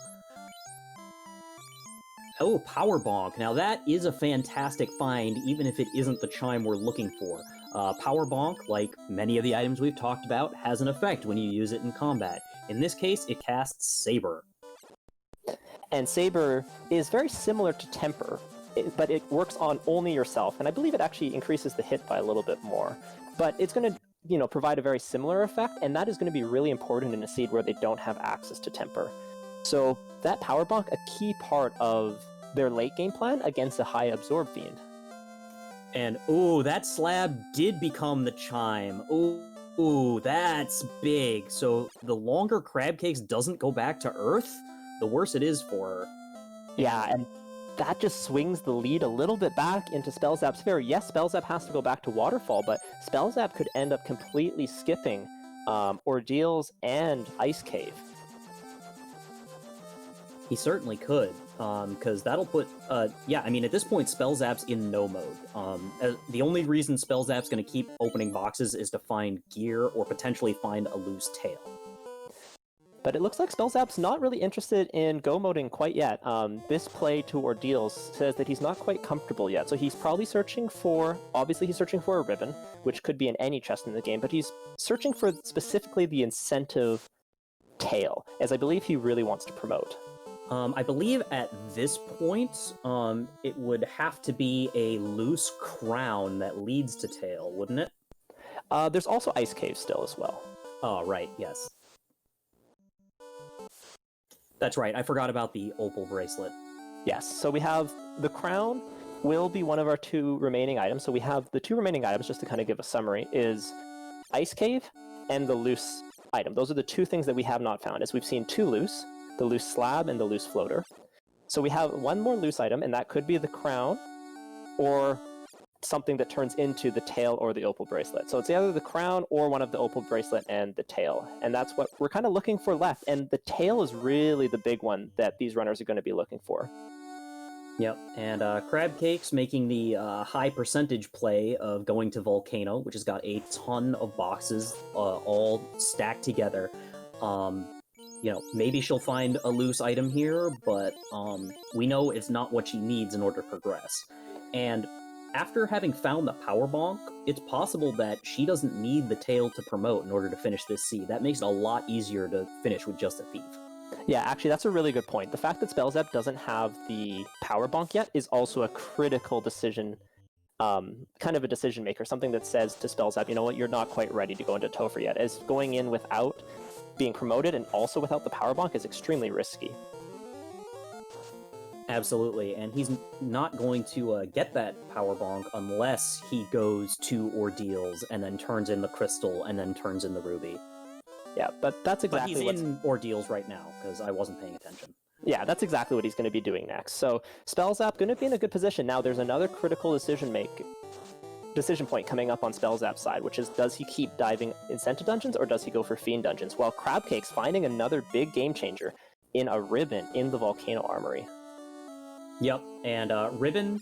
Oh, Power Bonk. Now that is a fantastic find, even if it isn't the chime we're looking for. Power Bonk, like many of the items we've talked about, has an effect when you use it in combat. In this case, it casts Saber. And Saber is very similar to Temper, but it works on only yourself, and I believe it actually increases the hit by a little bit more. But it's going to, provide a very similar effect, and that is going to be really important in a seed where they don't have access to Temper. So that Power Bonk, a key part of their late game plan against a high Absorb Fiend. And ooh, that slab did become the chime. Ooh, that's big. So the longer Crab Cakes doesn't go back to Earth, the worse it is for her. Yeah, and that just swings the lead a little bit back into Spellzapp's favor. Yes, Spellzapp has to go back to Waterfall, but Spellzapp could end up completely skipping Ordeals and Ice Cave. He certainly could, because that'll put... at this point, Spellzapp's in no mode. The only reason Spellzapp's going to keep opening boxes is to find gear or potentially find a loose tail. But it looks like Spellzapp's not really interested in go-moding quite yet. This play to Ordeals says that he's not quite comfortable yet, so he's probably searching for... Obviously, he's searching for a ribbon, which could be in any chest in the game, but he's searching for specifically the incentive tail, as I believe he really wants to promote. I believe at this point, it would have to be a loose crown that leads to tail, wouldn't it? There's also Ice Cave still as well. Oh, right, yes. That's right, I forgot about the opal bracelet. Yes, so we have the crown will be one of our 2 remaining items. So we have the 2 remaining items, just to kind of give a summary, is Ice Cave and the loose item. Those are the 2 things that we have not found, as we've seen 2 loose, the loose slab and the loose floater. So we have 1 more loose item, and that could be the crown, or something that turns into the tail or the opal bracelet. So it's either the crown or one of the opal bracelet and the tail. And that's what we're kind of looking for left. And the tail is really the big one that these runners are going to be looking for. Yep, and Crab Cakes making the high percentage play of going to Volcano, which has got a ton of boxes all stacked together. Maybe she'll find a loose item here, but we know it's not what she needs in order to progress. And after having found the Power Bonk, it's possible that she doesn't need the tail to promote in order to finish this seed. That makes it a lot easier to finish with just a thief. Yeah, actually, that's a really good point. The fact that Spellzapp doesn't have the Power Bonk yet is also a critical decision, kind of a decision maker, something that says to Spellzapp, you know what, you're not quite ready to go into Topher yet, as going in without being promoted and also without the Power Bonk is extremely risky. Absolutely, and he's not going to get that Power Bonk unless he goes to Ordeals and then turns in the Crystal and then turns in the Ruby. Yeah, but that's exactly But he's in Ordeals right now, because I wasn't paying attention. Yeah, that's exactly what he's going to be doing next. So Spellzapp going to be in a good position. Now there's another critical decision point coming up on Spellzapp's side, which is, does he keep diving Incentive dungeons or does he go for Fiend dungeons? Well, Crab Cake's finding another big game changer in a ribbon in the Volcano Armory. Yep, and Ribbon,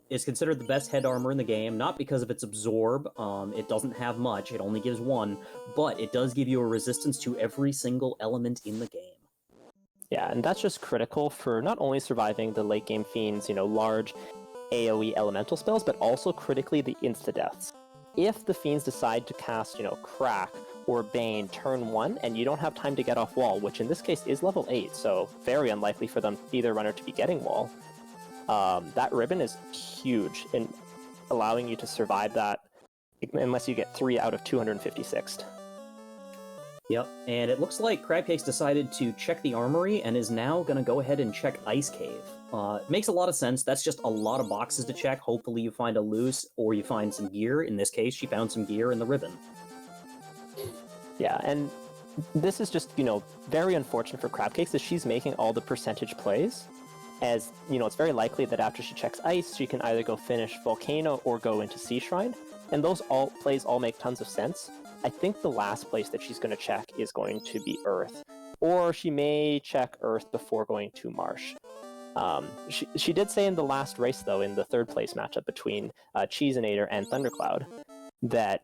is considered the best head armor in the game, not because of its absorb, it doesn't have much, it only gives 1, but it does give you a resistance to every single element in the game. Yeah, and that's just critical for not only surviving the late game Fiends, large AoE elemental spells, but also critically the insta-deaths. If the Fiends decide to cast, Crack or Bane turn 1, and you don't have time to get off wall, which in this case is level 8, so very unlikely for them either runner to be getting wall. That ribbon is huge in allowing you to survive that unless you get 3 out of 256. Yep, and it looks like Crabcakes decided to check the armory and is now going to go ahead and check Ice Cave. It makes a lot of sense. That's just a lot of boxes to check. Hopefully you find a loose or you find some gear. In this case, she found some gear in the ribbon. Yeah, and this is just, very unfortunate for Crabcakes that she's making all the percentage plays. As, it's very likely that after she checks Ice, she can either go finish Volcano or go into Sea Shrine. And those plays all make tons of sense. I think the last place that she's going to check is going to be Earth. Or she may check Earth before going to Marsh. She did say in the last race, though, in the third place matchup between Cheesinator and Thundercloud, that,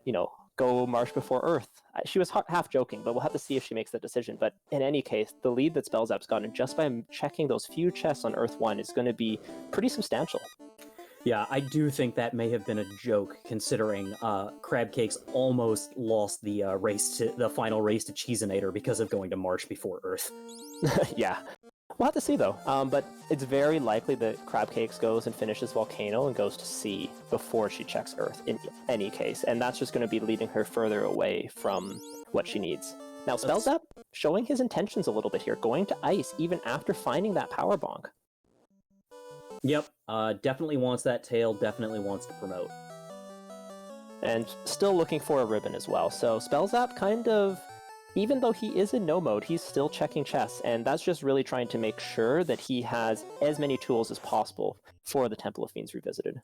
go Marsh before Earth. She was half joking, but we'll have to see if she makes that decision. But in any case, the lead that Spellzapp's gotten just by checking those few chests on Earth 1 is going to be pretty substantial. Yeah, I do think that may have been a joke, considering Crabcakes almost lost the final race to Cheesinator because of going to March before Earth. Yeah. We'll have to see, though. But it's very likely that Crabcakes goes and finishes Volcano and goes to Sea before she checks Earth in any case. And that's just going to be leading her further away from what she needs. Now, Spellzapp showing his intentions a little bit here, going to Ice even after finding that power bonk. Yep, definitely wants that tail, definitely wants to promote. And still looking for a ribbon as well. So Spellzapp kind of, even though he is in no mode, he's still checking chests, and that's just really trying to make sure that he has as many tools as possible for the Temple of Fiends Revisited.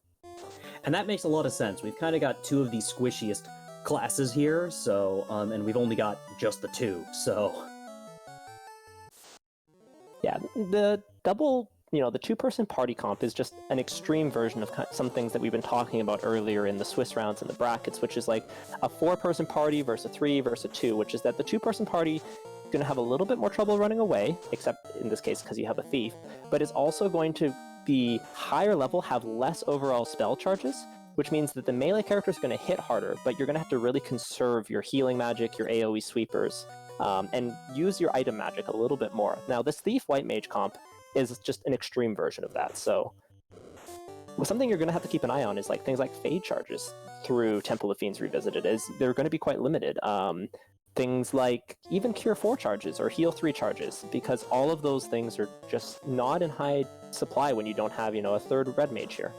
And that makes a lot of sense. We've kind of got two of the squishiest classes here, so, and we've only got just the two, so... Yeah, the double... the two-person party comp is just an extreme version of some things that we've been talking about earlier in the Swiss rounds and the brackets, which is like a 4-person party versus a 3 versus a 2, which is that the 2-person party is going to have a little bit more trouble running away, except in this case because you have a thief, but is also going to be higher level, have less overall spell charges, which means that the melee character is going to hit harder, but you're going to have to really conserve your healing magic, your AoE sweepers, and use your item magic a little bit more. Now, this thief white mage comp is just an extreme version of that. So something you're going to have to keep an eye on is like things like fade charges through Temple of Fiends Revisited. They're going to be quite limited. Things like even Cure 4 charges or Heal 3 charges, because all of those things are just not in high supply when you don't have, a third red mage here.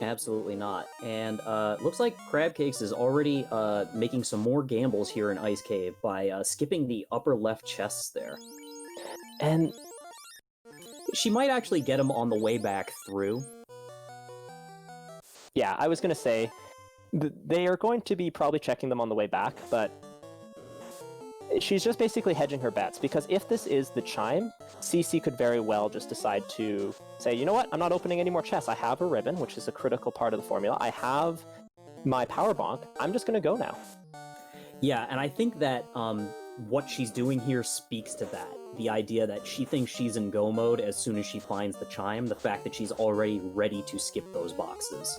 Absolutely not. And looks like Crabcakes is already making some more gambles here in Ice Cave by skipping the upper left chests there. And she might actually get him on the way back through. Yeah, I was going to say, they are going to be probably checking them on the way back, but she's just basically hedging her bets, because if this is the chime, CC could very well just decide to say, you know what, I'm not opening any more chests. I have a ribbon, which is a critical part of the formula. I have my power bonk. I'm just going to go now. Yeah, and I think that what she's doing here speaks to that. The idea that she thinks she's in go mode as soon as she finds the chime, the fact that she's already ready to skip those boxes.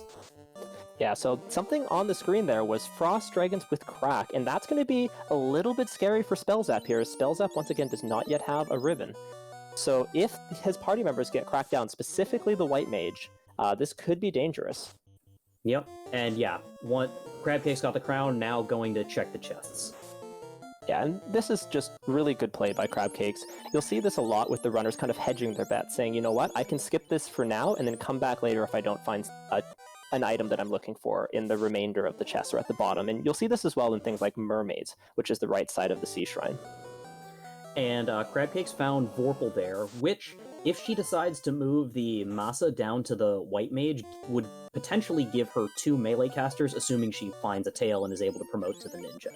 Yeah, so something on the screen there was Frost Dragons with Crack, and that's going to be a little bit scary for Spellzapp here, as Spellzapp once again does not yet have a ribbon. So if his party members get cracked down, specifically the White Mage, this could be dangerous. Yep, and yeah, Crabcakes got the crown, now going to check the chests. Yeah, and this is just really good play by Crabcakes. You'll see this a lot with the runners kind of hedging their bets, saying, you know what, I can skip this for now and then come back later if I don't find an item that I'm looking for in the remainder of the chest or at the bottom. And you'll see this as well in things like Mermaids, which is the right side of the Sea Shrine. And Crabcakes found Vorpal there, which, if she decides to move the Masa down to the White Mage, would potentially give her 2 melee casters, assuming she finds a tail and is able to promote to the Ninja.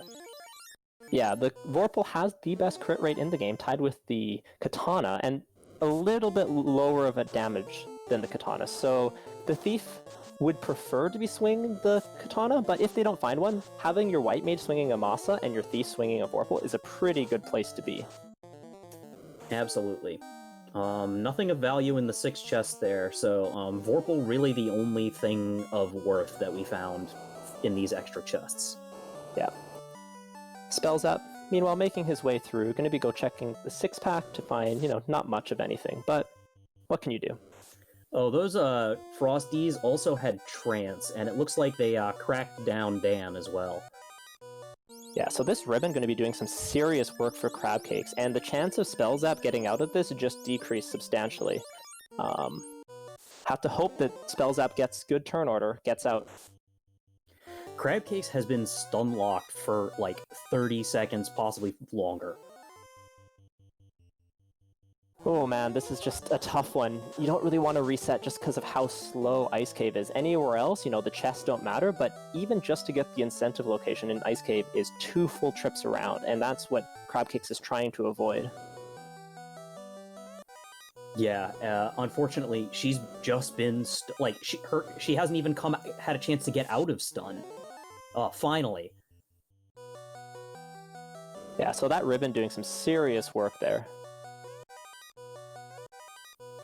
Yeah, the Vorpal has the best crit rate in the game, tied with the Katana, and a little bit lower of a damage than the Katana. So the Thief would prefer to be swinging the Katana, but if they don't find one, having your White Mage swinging a Masa and your Thief swinging a Vorpal is a pretty good place to be. Absolutely. Nothing of value in the 6 chests there, so Vorpal really the only thing of worth that we found in these extra chests. Yeah. Spellzapp, meanwhile, making his way through, going to be checking the six-pack to find, not much of anything, but what can you do? Oh, those Frosties also had Trance, and it looks like they cracked down Dan as well. Yeah, so this ribbon going to be doing some serious work for Crab Cakes, and the chance of Spellzapp getting out of this just decreased substantially. Have to hope that Spellzapp gets good turn order, gets out. Crab Cakes has been stun locked for like 30 seconds, possibly longer. Oh man, this is just a tough one. You don't really want to reset just because of how slow Ice Cave is. Anywhere else, the chests don't matter, but even just to get the incentive location in Ice Cave is 2 full trips around, and that's what Crab Cakes is trying to avoid. Yeah, unfortunately, she's just been she hasn't even had a chance to get out of stun. Finally. Yeah, so that ribbon doing some serious work there.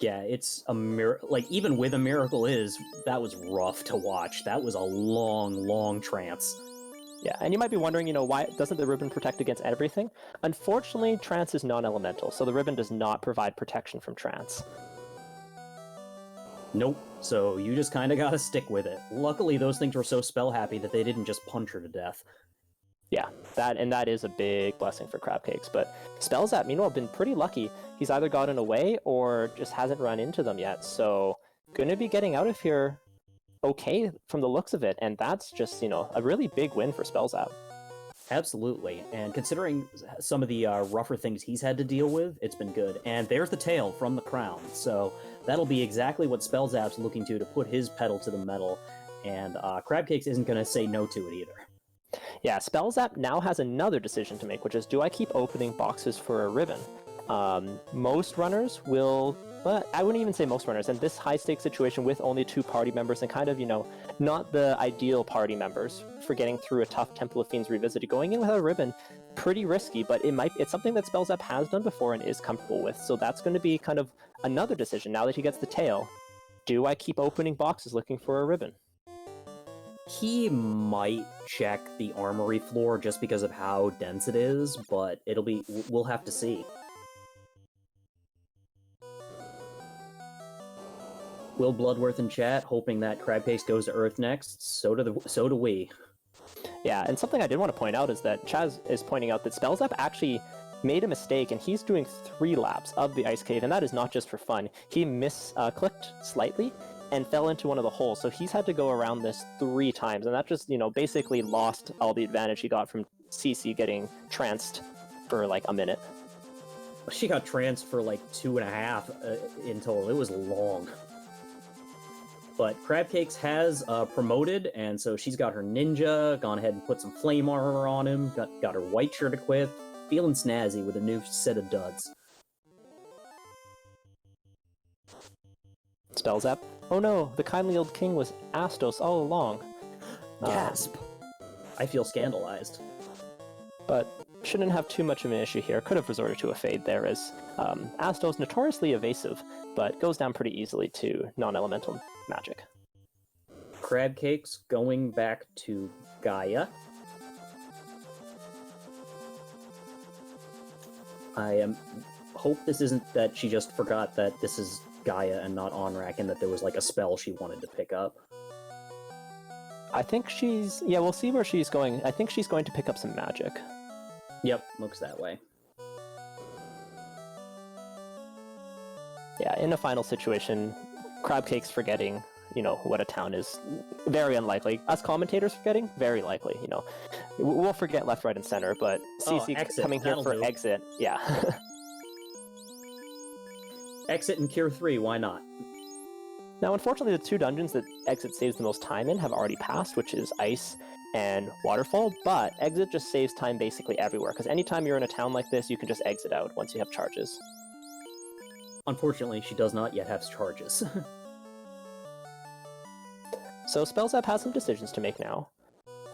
Yeah, it's a miracle. Like, even with a Miracle Is, that was rough to watch. That was a long, long trance. Yeah, and you might be wondering, why doesn't the ribbon protect against everything? Unfortunately, trance is non-elemental, so the ribbon does not provide protection from trance. Nope, so you just kind of gotta stick with it. Luckily, those things were so spell-happy that they didn't just punch her to death. Yeah, that is a big blessing for Crab Cakes, but Spellzapp, meanwhile, been pretty lucky. He's either gotten away or just hasn't run into them yet, so gonna be getting out of here okay from the looks of it, and that's just, a really big win for Spellzapp. Absolutely, and considering some of the rougher things he's had to deal with, it's been good. And there's the tail from the crown, so that'll be exactly what Spellzapp's looking to put his pedal to the metal, and Crab Cakes isn't going to say no to it either. Yeah, Spellzapp now has another decision to make, which is, do I keep opening boxes for a ribbon? Most runners will, but I wouldn't even say most runners, in this high-stakes situation with only 2 party members and kind of, not the ideal party members for getting through a tough Temple of Fiends Revisited, going in without a ribbon, pretty risky, but it's something that Spellzapp has done before and is comfortable with, so that's going to be kind of another decision now that he gets the tail. Do I keep opening boxes looking for a ribbon? He might check the armory floor just because of how dense it is, but we'll have to see. Will Bloodworth in chat, hoping that Crab Cakes goes to Earth next. So do we. Yeah, and something I did want to point out is that Chaz is pointing out that Spellzapp actually made a mistake, and he's doing 3 laps of the Ice Cave, and that is not just for fun. He clicked slightly and fell into one of the holes, so he's had to go around this 3 times, and that just, basically lost all the advantage he got from CC getting tranced for like a minute. She got tranced for like 2.5 in total. It was long. But Crab Cakes has promoted, and so she's got her ninja, gone ahead and put some flame armor on him, got her white shirt equipped, feeling snazzy with a new set of duds. Spellzapp. Oh no, the kindly old king was Astos all along. Gasp! I feel scandalized. But shouldn't have too much of an issue here. Could have resorted to a fade there, as Astos notoriously evasive, but goes down pretty easily to non-elemental magic. Crab Cakes going back to Gaia. Hope this isn't that she just forgot that this is Gaia and not Onrak, and that there was like a spell she wanted to pick up. I think we'll see where she's going. I think she's going to pick up some magic. Yep, looks that way. Yeah, in a final situation, Crab Cakes forgetting, what a town is, very unlikely. Us commentators forgetting, very likely, We'll forget left, right, and center, but CC coming here for exit, yeah. Exit and Cure 3, why not? Now, unfortunately, the 2 dungeons that Exit saves the most time in have already passed, which is Ice and Waterfall, but Exit just saves time basically everywhere, because anytime you're in a town like this, you can just exit out once you have charges. Unfortunately, she does not yet have charges. So Spellzapp has some decisions to make now.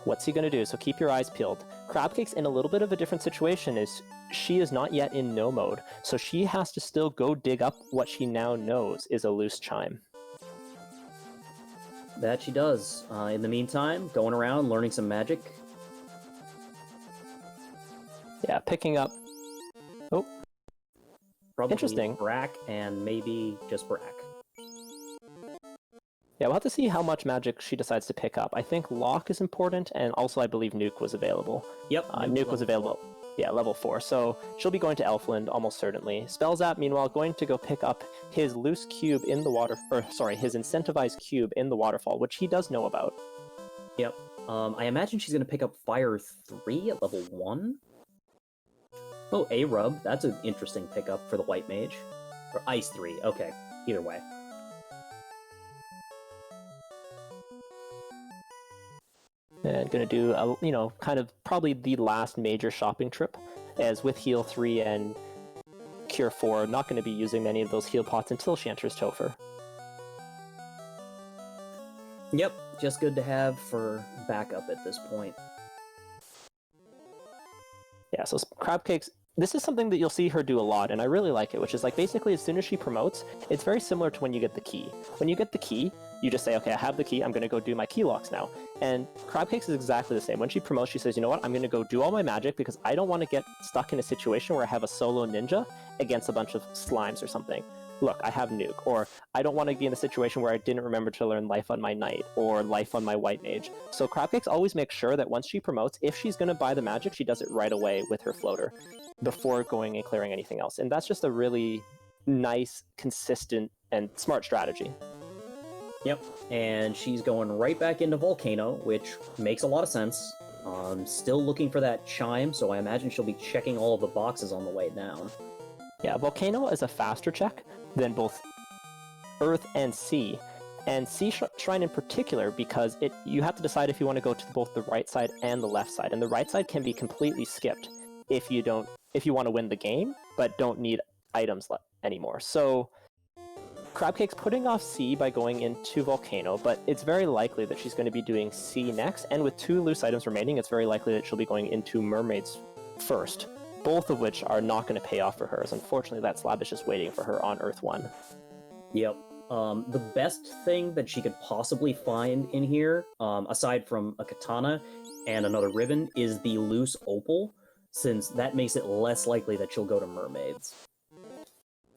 What's he going to do? So keep your eyes peeled. Crabcake's in a little bit of a different situation, is she is not yet in no mode, so she has to still go dig up what she now knows is a loose chime. That she does. In the meantime, going around learning some magic. Yeah, picking up... Oh, Probably interesting. Brack and maybe just Brack. Yeah, we'll have to see how much magic she decides to pick up. I think Lock is important, and also I believe Nuke was available. Yep, Nuke was available. Yeah, level 4. So she'll be going to Elfland almost certainly. Spellzapp, meanwhile, going to go pick up his loose cube in the water, or sorry, his incentivized cube in the waterfall, which he does know about. Yep. I imagine she's going to pick up Fire 3 at level 1? Oh, A-Rub. That's an interesting pickup for the White Mage. Or Ice 3. Okay, either way. And going to do, kind of probably the last major shopping trip, as with Heal 3 and Cure 4, not going to be using many of those heal pots until she enters Topher. Yep, just good to have for backup at this point. Yeah, so Crab Cakes, this is something that you'll see her do a lot, and I really like it, which is like basically as soon as she promotes, it's very similar to when you get the key. When you get the key, you just say, okay, I have the key, I'm going to go do my key locks now. And Crab Cakes is exactly the same. When she promotes, she says, you know what, I'm going to go do all my magic because I don't want to get stuck in a situation where I have a solo ninja against a bunch of slimes or something. Look, I have Nuke, or I don't want to be in a situation where I didn't remember to learn Life on my Knight, or Life on my White Mage. So Crabcakes always makes sure that once she promotes, if she's going to buy the magic, she does it right away with her floater, before going and clearing anything else. And that's just a really nice, consistent, and smart strategy. Yep, and she's going right back into Volcano, which makes a lot of sense. Still looking for that chime, so I imagine she'll be checking all of the boxes on the way down. Yeah, Volcano is a faster check than both Earth and Sea, and Sea Shrine in particular, because you have to decide if you want to go to both the right side and the left side, and the right side can be completely skipped if you want to win the game, but don't need items anymore. So Crabcake's putting off Sea by going into Volcano, but it's very likely that she's going to be doing Sea next, and with 2 loose items remaining, it's very likely that she'll be going into Mermaids first, both of which are not going to pay off for her, as unfortunately that slab is just waiting for her on Earth 1. Yep. The best thing that she could possibly find in here, aside from a katana and another ribbon, is the loose opal, since that makes it less likely that she'll go to Mermaids.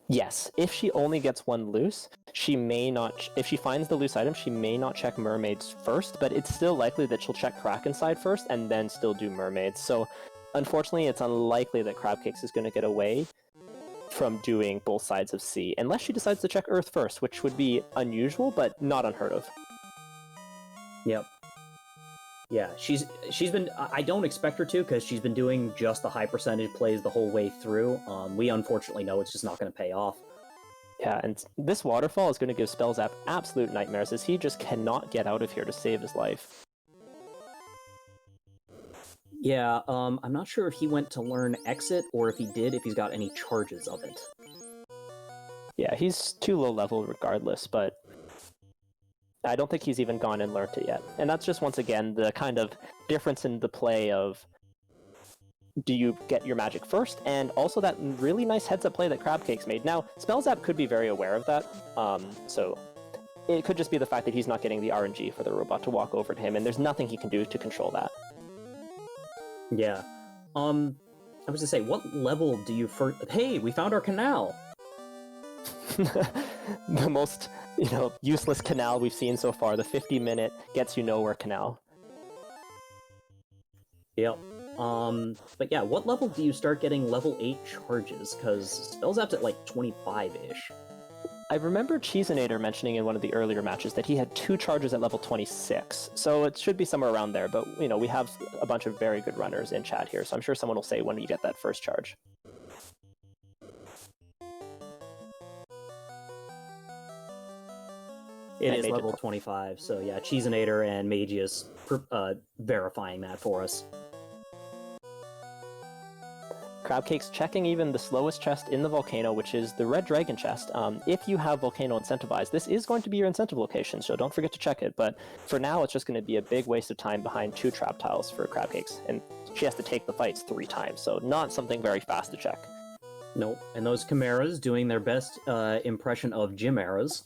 Yes, if she only gets 1 loose, she may not... If she finds the loose item, she may not check Mermaids first, but it's still likely that she'll check Kraken side first and then still do Mermaids. So, unfortunately, it's unlikely that Crabcakes is going to get away from doing both sides of Sea, unless she decides to check Earth first, which would be unusual, but not unheard of. Yep. Yeah, she's been... I don't expect her to, because she's been doing just the high percentage plays the whole way through. We unfortunately know it's just not going to pay off. Yeah, and this waterfall is going to give Spellzapp absolute nightmares, as he just cannot get out of here to save his life. Yeah, I'm not sure if he went to learn Exit, or if he did, if he's got any charges of it. Yeah, he's too low level regardless, but I don't think he's even gone and learned it yet. And that's just, once again, the kind of difference in the play of, do you get your magic first? And also that really nice heads-up play that Crabcakes made. Now, Spellzapp could be very aware of that, so it could just be the fact that he's not getting the RNG for the robot to walk over to him, and there's nothing he can do to control that. Yeah. I was gonna say, what level do you first... Hey, we found our canal! The most, useless canal we've seen so far, the 50-minute gets-you-nowhere canal. Yep. But yeah, what level do you start getting level 8 charges? Because Spellzapp's at like 25-ish. I remember Cheeseinator mentioning in one of the earlier matches that he had 2 charges at level 26, so it should be somewhere around there, but, we have a bunch of very good runners in chat here, so I'm sure someone will say when you get that first charge. It is level 25, so yeah, Cheeseinator and Magius verifying that for us. Crabcake's checking even the slowest chest in the Volcano, which is the Red Dragon chest. If you have Volcano incentivized, this is going to be your incentive location, so don't forget to check it, but for now it's just going to be a big waste of time behind 2 trap tiles for Crabcakes, and she has to take the fights 3 times, so not something very fast to check. Nope, and those Chimeras doing their best impression of Chimeras.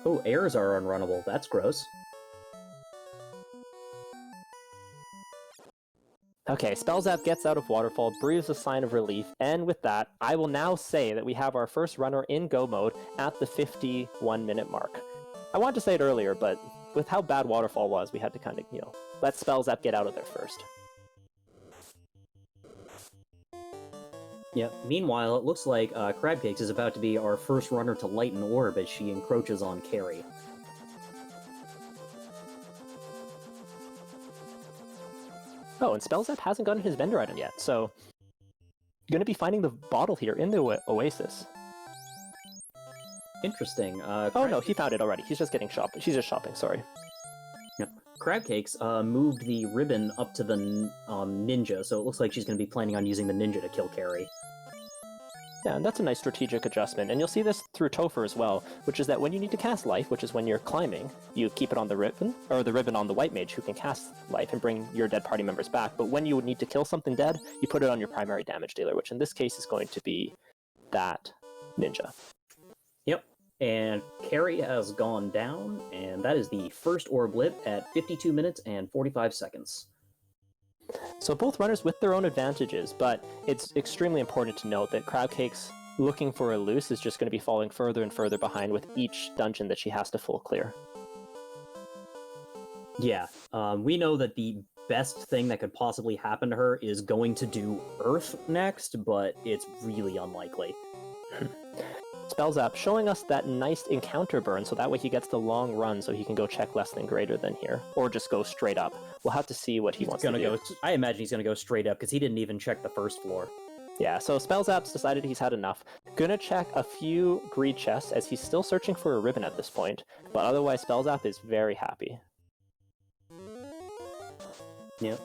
Oh, airs are unrunnable. That's gross. Okay, Spellzapp gets out of Waterfall, breathes a sign of relief, and with that, I will now say that we have our first runner in go mode at the 51-minute mark. I wanted to say it earlier, but with how bad Waterfall was, we had to kind of, let Spellzapp get out of there first. Yeah, meanwhile, it looks like Crabcakes is about to be our first runner to light an orb as she encroaches on Carrie. Oh, and Spellzapp hasn't gotten his vendor item yet, so going to be finding the bottle here in the Oasis. Interesting. Oh no, he found it already. He's just getting shopping. She's just shopping, sorry. Yep. Crabcakes moved the ribbon up to the ninja, so it looks like she's going to be planning on using the ninja to kill Carrie. Yeah, and that's a nice strategic adjustment. And you'll see this through Topher as well, which is that when you need to cast life, which is when you're climbing, you keep it on the ribbon, or the ribbon on the white mage who can cast life and bring your dead party members back. But when you would need to kill something dead, you put it on your primary damage dealer, which in this case is going to be that ninja. Yep. And Carrie has gone down, and that is the first orb lit at 52 minutes and 45 seconds. So both runners with their own advantages, but it's extremely important to note that Crabcakes looking for a loose is just going to be falling further and further behind with each dungeon that she has to full clear. Yeah, we know that the best thing that could possibly happen to her is going to do Earth next, but it's really unlikely. Spellzapp showing us that nice encounter burn, so that way he gets the long run so he can go check less than greater than here, or just go straight up. We'll have to see what he wants to do. I imagine he's going to go straight up, because he didn't even check the first floor. Yeah, so Spellzapp's decided he's had enough. Gonna check a few greed chests, as he's still searching for a ribbon at this point, but otherwise Spellzapp is very happy. Yep.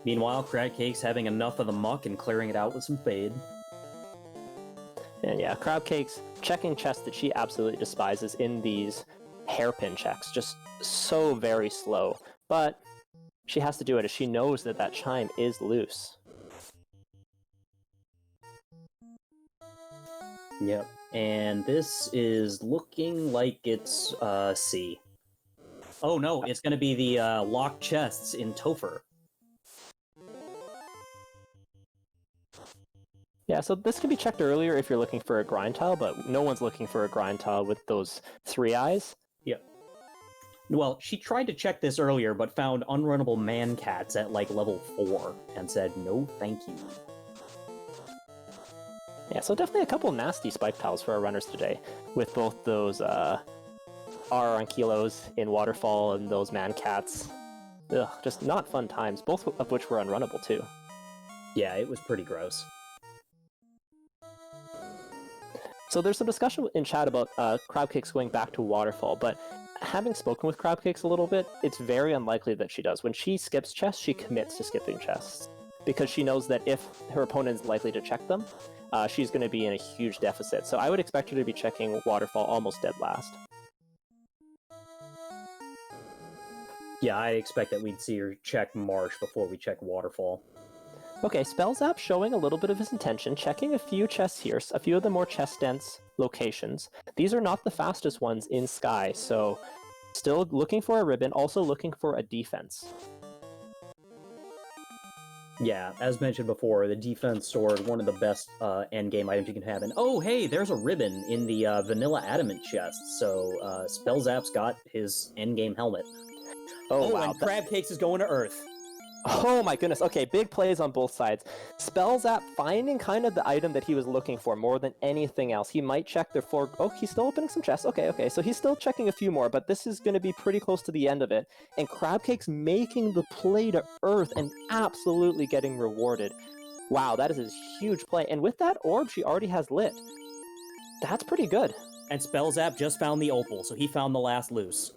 Meanwhile, Crabcake's having enough of the muck and clearing it out with some fade. And yeah, Crabcake's checking chests that she absolutely despises in these hairpin checks, just so very slow. But she has to do it as she knows that that chime is loose. Yep, and this is looking like it's C. Oh no, it's going to be the locked chests in Topher. Yeah, so this can be checked earlier if you're looking for a grind tile, but no one's looking for a grind tile with those 3 eyes. Yep. Well, she tried to check this earlier, but found unrunnable man cats at like level 4, and said no thank you. Yeah, so definitely a couple nasty spike tiles for our runners today, with both those R on kilos in Waterfall and those man cats. Ugh, just not fun times, both of which were unrunnable too. Yeah, it was pretty gross. So there's some discussion in chat about Crabcakes going back to Waterfall, but having spoken with Crabcakes a little bit, it's very unlikely that she does. When she skips chests, she commits to skipping chests, because she knows that if her opponent is likely to check them, she's going to be in a huge deficit. So I would expect her to be checking Waterfall almost dead last. Yeah, I expect that we'd see her check Marsh before we check Waterfall. Okay, Spellzapp showing a little bit of his intention, checking a few chests here, a few of the more chest-dense locations. These are not the fastest ones in Sky, so still looking for a ribbon, also looking for a defense. Yeah, as mentioned before, the defense sword, one of the best endgame items you can have. And oh, hey, there's a ribbon in the vanilla adamant chest, so Spellzapp's got his endgame helmet. Oh wow. And Crabcakes is going to Earth. Oh my goodness, okay, big plays on both sides. Spellzapp finding kind of the item that he was looking for more than anything else. He might check their 4... Oh, he's still opening some chests. Okay, so he's still checking a few more, but this is going to be pretty close to the end of it. And Crabcake's making the play to Earth and absolutely getting rewarded. Wow, that is a huge play. And with that orb she already has lit. That's pretty good. And Spellzapp just found the opal, so he found the last loose.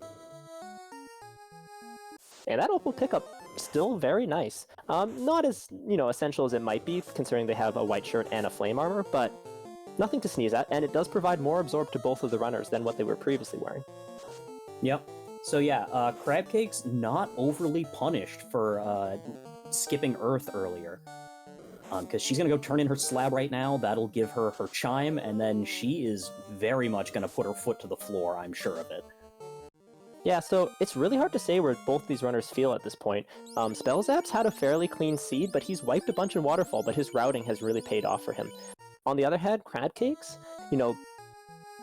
And that opal pickup, still very nice. Not as, essential as it might be, considering they have a white shirt and a flame armor, but nothing to sneeze at, and it does provide more absorb to both of the runners than what they were previously wearing. Yep. So yeah, Crabcake's not overly punished for skipping Earth earlier. Because she's going to go turn in her slab right now, that'll give her her chime, and then she is very much going to put her foot to the floor, I'm sure of it. Yeah, so it's really hard to say where both these runners feel at this point. Spellzapp's had a fairly clean seed, but he's wiped a bunch in Waterfall, but his routing has really paid off for him. On the other hand, Crabcakes, you know,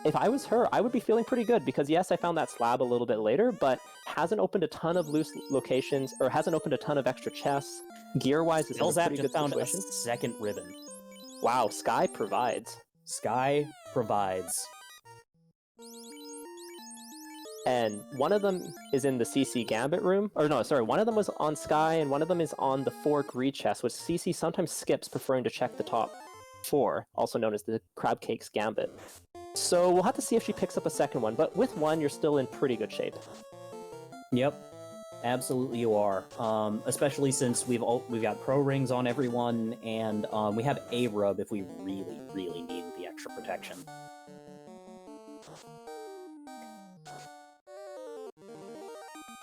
if I was her, I would be feeling pretty good because yes, I found that slab a little bit later, but hasn't opened a ton of loose locations or hasn't opened a ton of extra chests. Gear-wise, is in a pretty good found situation. a second ribbon. Wow, Sky provides. Sky provides. And one of them is in the CC Gambit room. Or no, sorry, one of them was on Sky, and one of them is on the 4 greed chest, which CC sometimes skips, preferring to check the top 4, also known as the Crabcakes Gambit. So we'll have to see if she picks up a second one, but with one, you're still in pretty good shape. Yep, absolutely you are. Especially since we've got pro rings on everyone, and we have a rub if we really, really need the extra protection.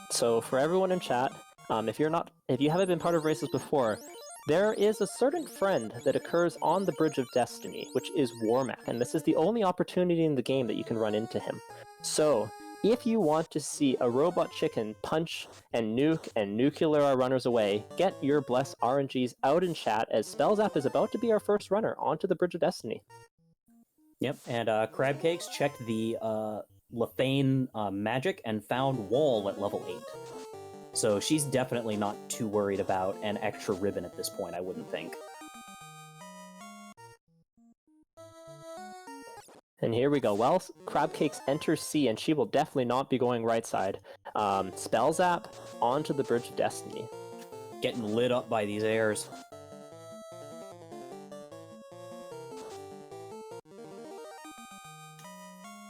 So for everyone in chat, if you haven't been part of races before, there is a certain friend that occurs on the Bridge of Destiny, which is Warmac, and this is the only opportunity in the game that you can run into him. So, if you want to see a robot chicken punch and nuke and nuclear our runners away, get your bless RNGs out in chat as Spellzapp is about to be our first runner onto the Bridge of Destiny. Yep, and Crabcakes checked the Lethane magic and found Wall at level 8. So she's definitely not too worried about an extra ribbon at this point, I wouldn't think. And here we go. Well, Crabcakes enters C, and she will definitely not be going right side. Spellzapp onto the Bridge of Destiny. Getting lit up by these airs.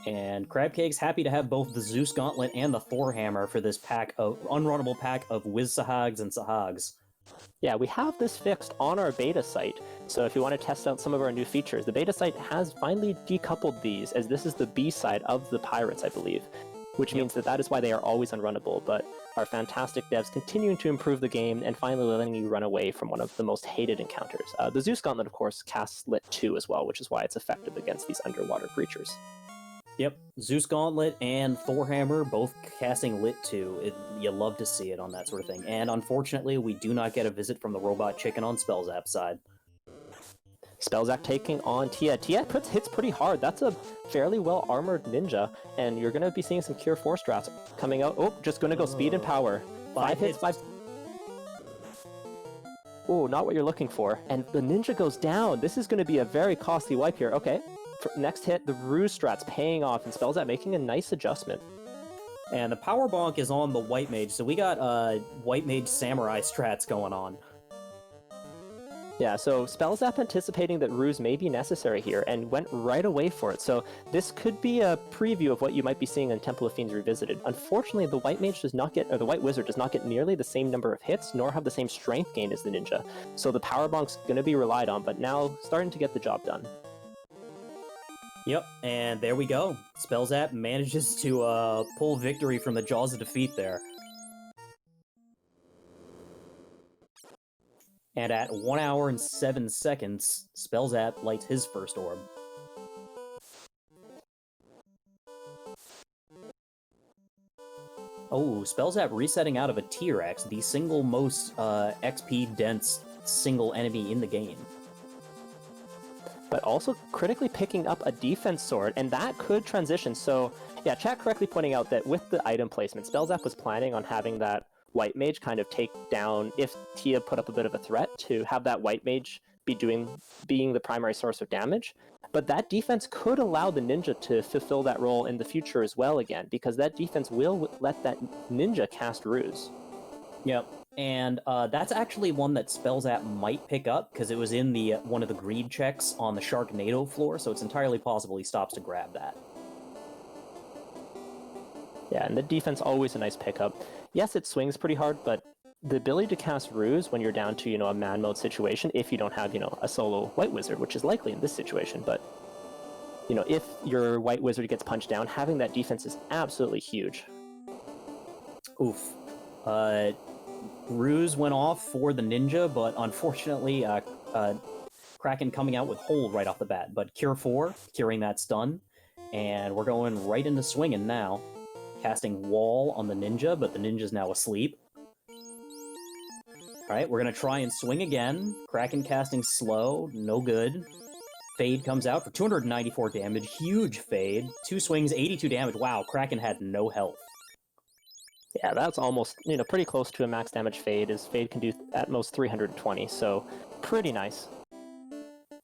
And Crabcake's happy to have both the Zeus Gauntlet and the Thor Hammer for this unrunnable pack of Wiz-Sahags and Sahags. Yeah, we have this fixed on our beta site, so if you want to test out some of our new features, the beta site has finally decoupled these, as this is the B side of the Pirates, I believe, which means that is why they are always unrunnable, but our fantastic devs continuing to improve the game and finally letting you run away from one of the most hated encounters. The Zeus Gauntlet, of course, casts Lit 2 as well, which is why it's effective against these underwater creatures. Yep, Zeus Gauntlet and Thor Hammer both casting Lit 2. You love to see it on that sort of thing. And unfortunately, we do not get a visit from the Robot Chicken on Spellzapp's side. Spellzapp taking on Tia. Tia hits pretty hard. That's a fairly well-armored ninja, and you're going to be seeing some Cure 4 strats coming out. Oh, just going to go speed and power. 5 hits, 5... Oh, not what you're looking for. And the ninja goes down. This is going to be a very costly wipe here. Okay. Next hit, the Ruse strat's paying off, and Spellzapp making a nice adjustment. And the Power Bonk is on the White Mage, so we got White Mage Samurai strats going on. Yeah, so Spellzapp anticipating that Ruse may be necessary here, and went right away for it. So this could be a preview of what you might be seeing in Temple of Fiends Revisited. Unfortunately, the White Mage does not get, or the White Wizard does not get nearly the same number of hits, nor have the same strength gain as the Ninja. So the Power Bonk's going to be relied on, but now starting to get the job done. Yep, and there we go. Spellzapp manages to pull victory from the jaws of defeat there. And at 1 hour and 7 seconds, Spellzapp lights his first orb. Oh, Spellzapp resetting out of a T-Rex, the single most XP-dense single enemy in the game. But also critically picking up a defense sword, and that could transition. So, yeah, chat correctly pointing out that with the item placement, Spellzapp was planning on having that White Mage kind of take down, if Tia put up a bit of a threat, to have that White Mage being the primary source of damage. But that defense could allow the Ninja to fulfill that role in the future as well again, because that defense will let that Ninja cast Ruse. Yep. And that's actually one that Spellzapp might pick up, because it was in the one of the greed checks on the Sharknado floor, so it's entirely possible he stops to grab that. Yeah, and the defense always a nice pickup. Yes, it swings pretty hard, but the ability to cast Ruse when you're down to, a man mode situation, if you don't have, a solo White Wizard, which is likely in this situation, but, if your White Wizard gets punched down, having that defense is absolutely huge. Oof. Ruse went off for the Ninja, but unfortunately, Kraken coming out with Hold right off the bat. But Cure 4, curing that stun, and we're going right into swinging now. casting Wall on the ninja, but the ninja's now asleep. Alright, we're gonna try and swing again. Kraken casting Slow, no good. Fade comes out for 294 damage, huge fade. 2 swings, 82 damage. Wow, Kraken had no health. Yeah, that's almost, pretty close to a max damage Fade, as Fade can do at most 320, so pretty nice.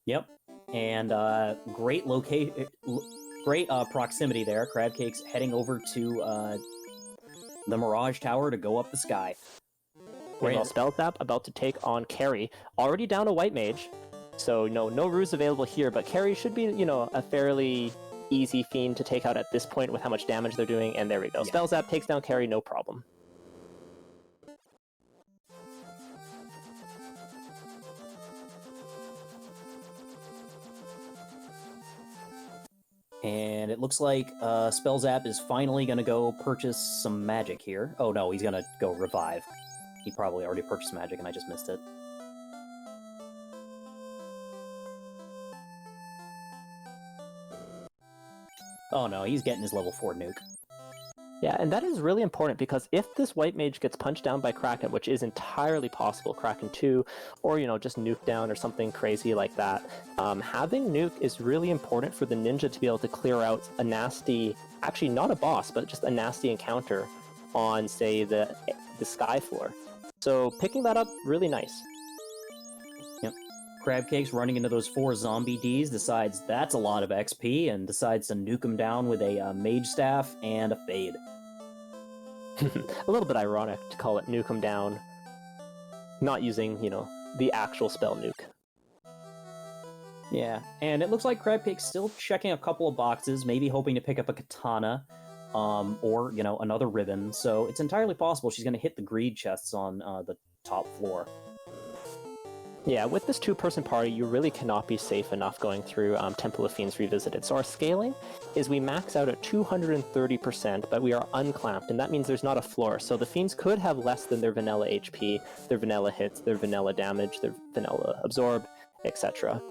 Yep, and great proximity there. Crabcake's heading over to the Mirage Tower to go up the sky. Meanwhile, Spellzapp about to take on Carrie, already down a white mage, so no ruse available here, but Carrie should be, a fairly easy fiend to take out at this point with how much damage they're doing, and there we go. Yeah. Spellzapp takes down Carrie, no problem. And it looks like Spellzapp is finally going to go purchase some magic here. Oh no, he's going to go revive. He probably already purchased magic and I just missed it. Oh no, he's getting his level 4 nuke. Yeah, and that is really important, because if this white mage gets punched down by Kraken, which is entirely possible, Kraken 2, or, just nuke down or something crazy like that, having nuke is really important for the ninja to be able to clear out a nasty, actually not a boss, but just a nasty encounter on, say, the sky floor. So picking that up, really nice. Yep. Crabcake's running into those 4 zombie Ds, decides that's a lot of XP, and decides to nuke him down with a mage staff and a fade. A little bit ironic to call it nuke him down, not using, the actual spell nuke. Yeah, and it looks like Crabcake's still checking a couple of boxes, maybe hoping to pick up a katana, or, another ribbon, so it's entirely possible she's going to hit the greed chests on the top floor. Yeah, with this 2-person party, you really cannot be safe enough going through Temple of Fiends Revisited. So our scaling is we max out at 230%, but we are unclamped, and that means there's not a floor. So the Fiends could have less than their vanilla HP, their vanilla hits, their vanilla damage, their vanilla absorb, etc.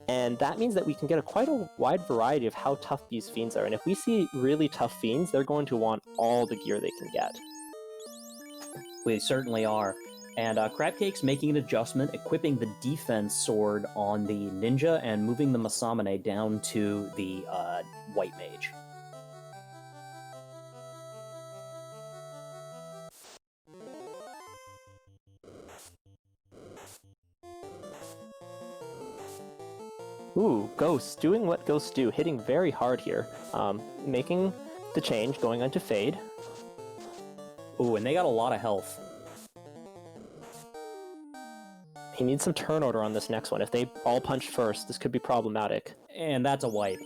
And that means that we can get quite a wide variety of how tough these Fiends are. And if we see really tough Fiends, they're going to want all the gear they can get. We certainly are. And Crabcake's making an adjustment, equipping the defense sword on the ninja and moving the Masamune down to the white mage. Ooh, Ghosts, doing what Ghosts do, hitting very hard here. Making the change, going onto Fade. Ooh, and they got a lot of health. He needs some turn order on this next one. If they all punch first, this could be problematic. And that's a wipe.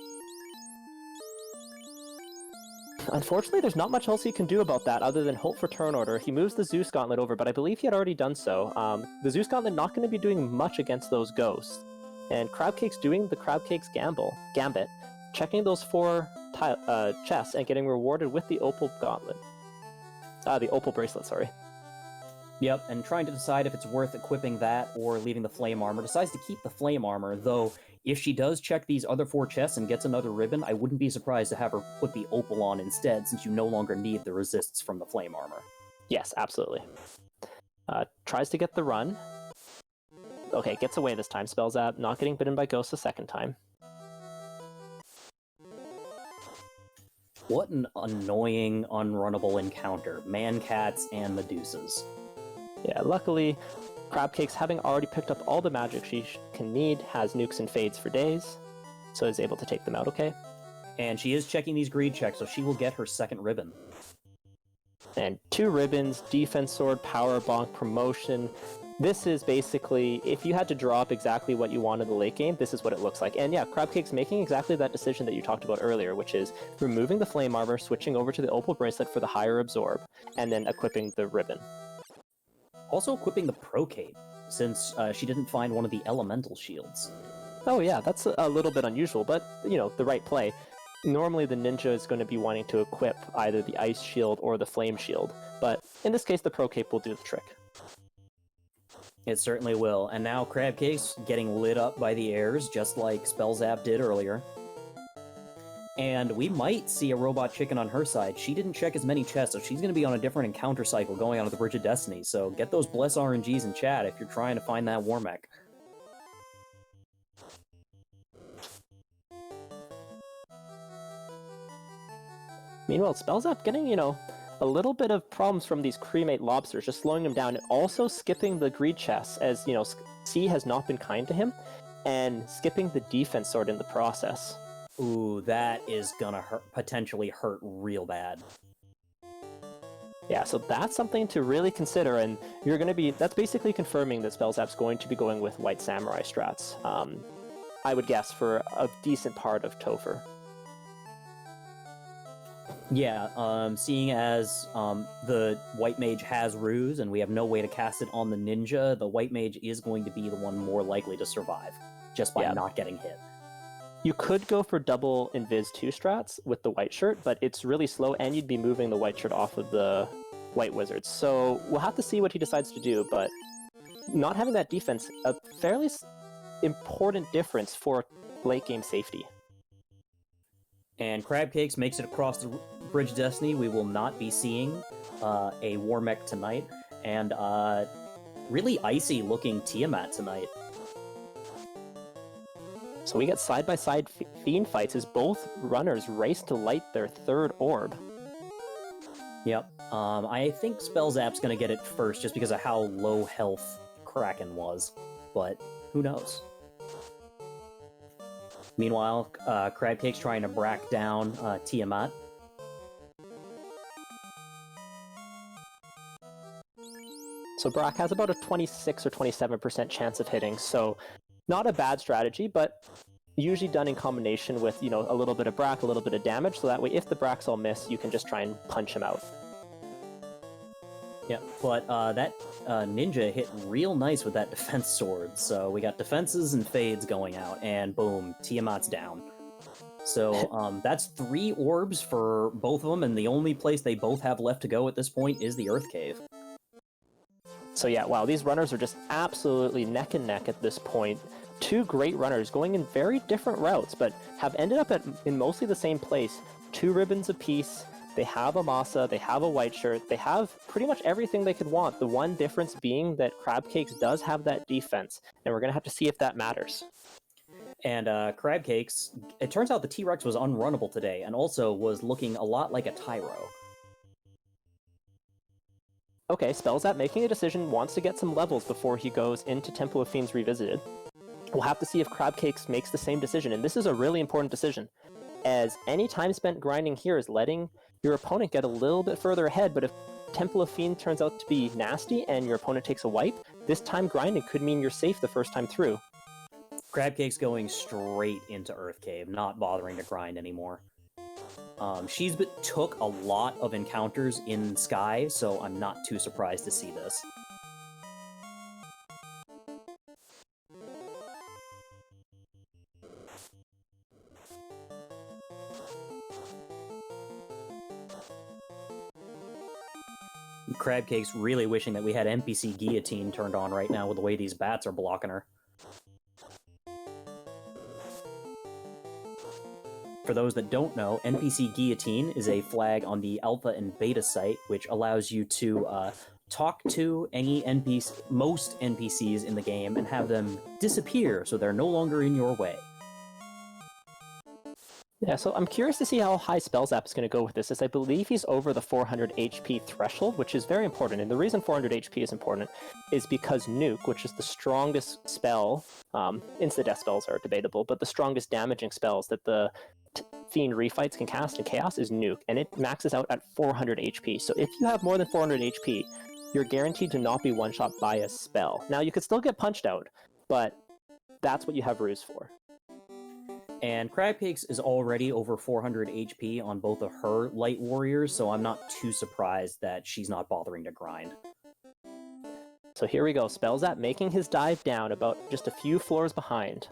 Unfortunately, there's not much else he can do about that other than hope for turn order. He moves the Zeus Gauntlet over, but I believe he had already done so. The Zeus Gauntlet not going to be doing much against those ghosts. And Crabcake's doing the Crabcake's Gambit, checking those 4 chests and getting rewarded with the Opal Gauntlet. The Opal Bracelet, sorry. Yep, and trying to decide if it's worth equipping that or leaving the flame armor. Decides to keep the flame armor, though if she does check these other 4 chests and gets another ribbon, I wouldn't be surprised to have her put the opal on instead, since you no longer need the resists from the flame armor. Yes, absolutely. Tries to get the run. Okay, gets away this time. Spellzapp not getting bitten by ghosts a second time. What an annoying, unrunnable encounter. Man-cats and Medusas. Yeah, luckily, Crabcake's having already picked up all the magic she can need, has nukes and fades for days, so is able to take them out okay. And she is checking these greed checks, so she will get her second ribbon. And 2 ribbons, defense sword, power bonk, promotion. This is basically, if you had to draw up exactly what you want in the late game, this is what it looks like. And yeah, Crabcake's making exactly that decision that you talked about earlier, which is removing the flame armor, switching over to the opal bracelet for the higher absorb, and then equipping the ribbon. Also equipping the Procape, since she didn't find one of the elemental shields. Oh yeah, that's a little bit unusual, but, the right play. Normally the ninja is going to be wanting to equip either the ice shield or the flame shield, but in this case the Procape will do the trick. It certainly will, and now Crabcake's getting lit up by the airs, just like Spellzapp did earlier. And we might see a robot chicken on her side. She didn't check as many chests, so she's going to be on a different encounter cycle going on to the Bridge of Destiny. So get those Bless RNGs in chat if you're trying to find that war mech. Meanwhile, Spellzapp getting, a little bit of problems from these cremate lobsters, just slowing him down, and also skipping the greed chests, as, C has not been kind to him, and skipping the defense sword in the process. Ooh, that is gonna potentially hurt real bad. Yeah, so that's something to really consider, and that's basically confirming that Spellzapp's going to be going with White Samurai strats, I would guess, for a decent part of Topher. Yeah, seeing as the White Mage has Ruse and we have no way to cast it on the Ninja, the White Mage is going to be the one more likely to survive, just by not getting hit. You could go for double Invis 2 strats with the white shirt, but it's really slow, and you'd be moving the white shirt off of the white wizards. So we'll have to see what he decides to do, but not having that defense, a fairly important difference for late game safety. And Crabcakes makes it across the Bridge of Destiny. We will not be seeing a war mech tonight, and really icy looking Tiamat tonight. So we get side-by-side Fiend fights as both runners race to light their third orb. Yep. I think Spellzapp's going to get it first just because of how low health Kraken was, but who knows? Meanwhile, Crabcake's trying to brack down Tiamat. So Brack has about a 26 or 27% chance of hitting, so not a bad strategy, but usually done in combination with, a little bit of Brack, a little bit of damage, so that way if the Bracks all miss, you can just try and punch him out. Yeah, but that Ninja hit real nice with that defense sword, so we got defenses and fades going out, and boom, Tiamat's down. So that's 3 orbs for both of them, and the only place they both have left to go at this point is the Earth Cave. So yeah, wow, these runners are just absolutely neck and neck at this point. 2 great runners going in very different routes, but have ended up in mostly the same place. 2 ribbons apiece. They have a Masa, they have a white shirt, they have pretty much everything they could want. The one difference being that Crabcakes does have that defense, and we're going to have to see if that matters. And Crabcakes, it turns out the T-Rex was unrunnable today, and also was looking a lot like a Tyro. Okay, Spellzapp making a decision, wants to get some levels before he goes into Temple of Fiends Revisited. We'll have to see if Crabcakes makes the same decision, and this is a really important decision, as any time spent grinding here is letting your opponent get a little bit further ahead, but if Temple of Fiends turns out to be nasty and your opponent takes a wipe, this time grinding could mean you're safe the first time through. Crabcake's going straight into Earth Cave, not bothering to grind anymore. She's took a lot of encounters in Sky, so I'm not too surprised to see this. Crabcake's really wishing that we had NPC Guillotine turned on right now with the way these bats are blocking her. For those that don't know, NPC Guillotine is a flag on the Alpha and Beta site, which allows you to talk to most NPCs in the game and have them disappear so they're no longer in your way. Yeah, so I'm curious to see how high Spellzapp is going to go with this, as I believe he's over the 400 HP threshold, which is very important. And the reason 400 HP is important is because Nuke, which is the strongest spell, insta-death spells are debatable, but the strongest damaging spells that the Fiend refights can cast in Chaos is Nuke, and it maxes out at 400 HP. So if you have more than 400 HP, you're guaranteed to not be one-shot by a spell. Now, you could still get punched out, but that's what you have Ruse for. And Crabcakes is already over 400 HP on both of her Light Warriors, so I'm not too surprised that she's not bothering to grind. So here we go, Spellzapp making his dive down about just a few floors behind.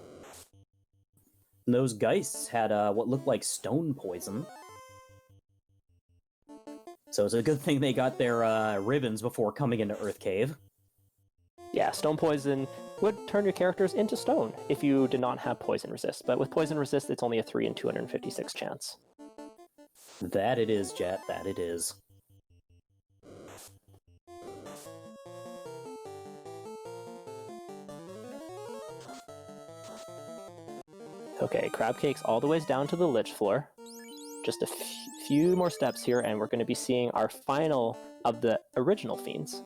And those Geists had what looked like stone poison. So it's a good thing they got their ribbons before coming into Earth Cave. Yeah, stone poison would turn your characters into stone if you did not have poison resist. But with poison resist, it's only a 3 in 256 chance. That it is, Jet. That it is. Okay, crab cakes all the ways down to the lich floor. Just a few more steps here, and we're going to be seeing our final of the original fiends.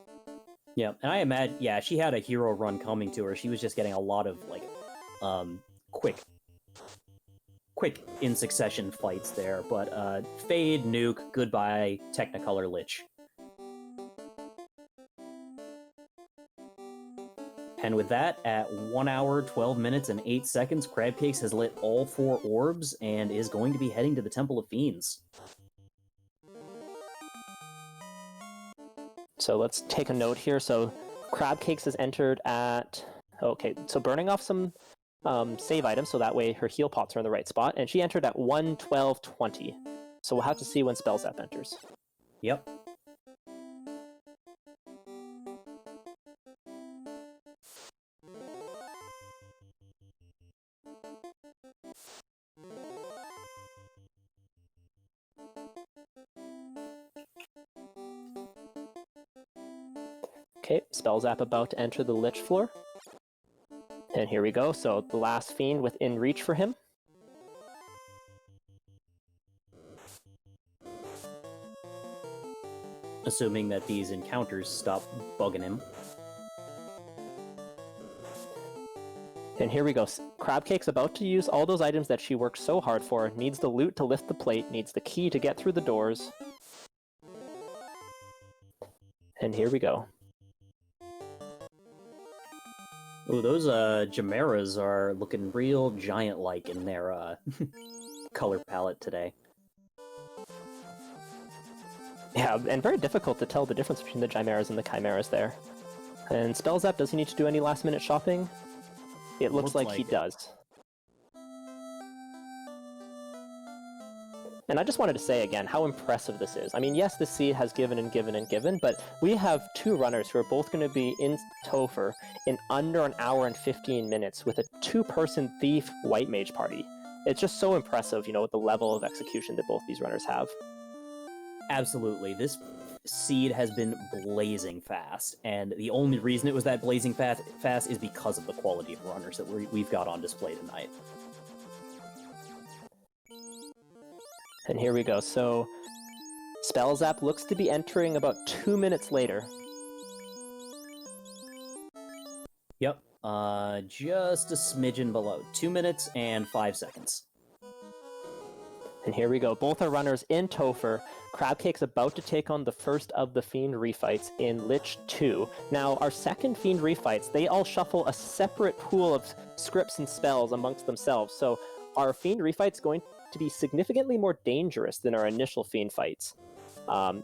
Yeah, and I imagine, yeah, she had a hero run coming to her. She was just getting a lot of, like, quick in succession fights there. But, Fade, Nuke, goodbye, Technicolor Lich. And with that, at 1 hour, 12 minutes, and 8 seconds, Crabcakes has lit all 4 orbs and is going to be heading to the Temple of Fiends. So let's take a note here. So Crabcakes has entered at... Okay, so burning off some save items, so that way her heal pots are in the right spot, and she entered at 1:12:20. So we'll have to see when Spellzapp enters. Yep. Okay, Spellzapp about to enter the Lich floor. And here we go, so the last fiend within reach for him. Assuming that these encounters stop bugging him. And here we go. Crabcake's about to use all those items that she worked so hard for. Needs the loot to lift the plate, needs the key to get through the doors. And here we go. Ooh, those Chimeras are looking real giant-like in their color palette today. Yeah, and very difficult to tell the difference between the Chimeras and the Chimeras there. And Spellzapp, does he need to do any last-minute shopping? It looks like he does. And I just wanted to say again how impressive this is. I mean, yes, the seed has given and given and given, but we have 2 runners who are both going to be in Topher in under an hour and 15 minutes with a 2-person thief white mage party. It's just so impressive, you know, with the level of execution that both these runners have. Absolutely. This seed has been blazing fast, and the only reason it was that blazing fast is because of the quality of runners that we've got on display tonight. And here we go. So Spellzapp looks to be entering about 2 minutes later. Yep, just a smidgen below. 2 minutes and 5 seconds. And here we go. Both are runners in Topher. Crabcake's about to take on the first of the Fiend refights in Lich 2. Now, our second Fiend refights, they all shuffle a separate pool of scripts and spells amongst themselves. So our Fiend refight's going to be significantly more dangerous than our initial Fiend fights,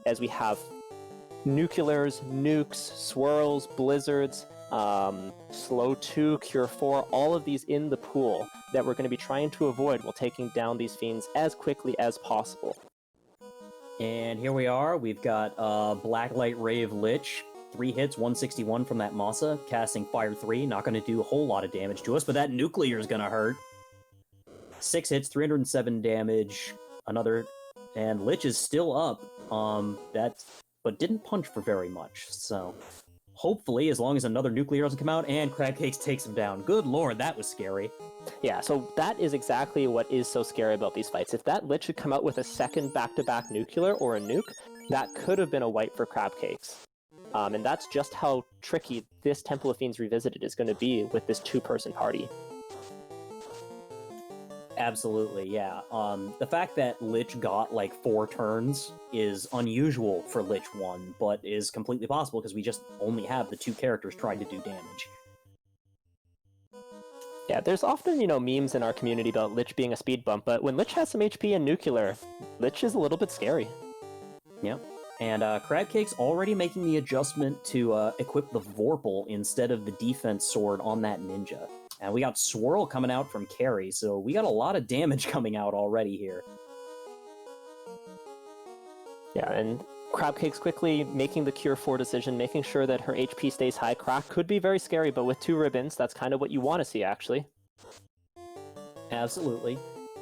as we have nuclears, nukes, swirls, blizzards, slow 2, cure 4, all of these in the pool that we're going to be trying to avoid while taking down these fiends as quickly as possible. And here we are. We've got Blacklight Rave Lich. 3 hits, 161 from that Masa, casting Fire 3. Not going to do a whole lot of damage to us, but that Nuclear is going to hurt. 6 hits, 307 damage. Another, and Lich is still up. But didn't punch for very much. So hopefully, as long as another Nuclear doesn't come out, and Crabcakes takes him down. Good lord, that was scary. Yeah, so that is exactly what is so scary about these fights. If that Lich had come out with a second back-to-back Nuclear or a nuke, that could have been a wipe for Crabcakes. And that's just how tricky this Temple of Fiends Revisited is going to be with this 2-person party. Absolutely, yeah. The fact that Lich got like 4 turns is unusual for Lich 1, but is completely possible because we just only have the 2 characters trying to do damage. Yeah, there's often, you know, memes in our community about Lich being a speed bump, but when Lich has some HP and Nuclear, Lich is a little bit scary. Yeah. And Crabcake's already making the adjustment to equip the Vorpal instead of the defense sword on that ninja. And we got Swirl coming out from Carry, so we got a lot of damage coming out already here. Yeah, and Crabcake's quickly making the Cure 4 decision, making sure that her HP stays high. Crack could be very scary, but with 2 ribbons, that's kind of what you want to see, actually. Absolutely.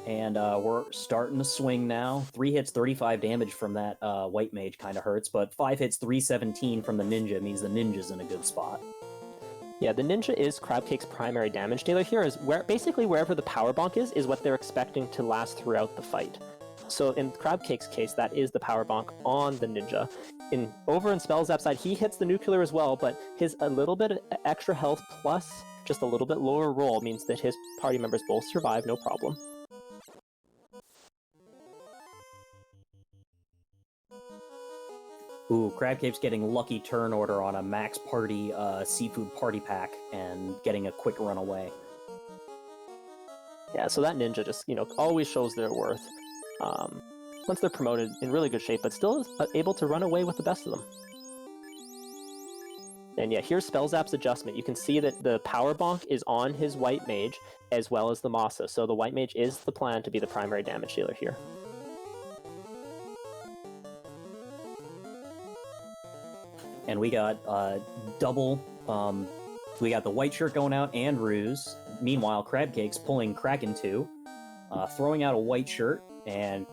And we're starting to swing now. 3 hits, 35 damage from that white mage kind of hurts, but 5 hits, 317 from the ninja means the ninja's in a good spot. Yeah, the ninja is Crabcake's primary damage dealer here. Basically wherever the power bonk is what they're expecting to last throughout the fight. So in Crabcake's case, that is the power bonk on the ninja. Over in Spellzapp's side, he hits the nuclear as well, but his a little bit of extra health plus just a little bit lower roll means that his party members both survive, no problem. Ooh, Crabcake's getting lucky turn order on a max party seafood party pack and getting a quick run away. Yeah, so that ninja just, always shows their worth. Once they're promoted, in really good shape, but still is able to run away with the best of them. And yeah, here's Spellzapp's adjustment. You can see that the power bonk is on his white mage, as well as the Masa, so the white mage is the plan to be the primary damage dealer here. And we got double, we got the white shirt going out and Ruse. Meanwhile, Crabcake's pulling Kraken 2, throwing out a white shirt, and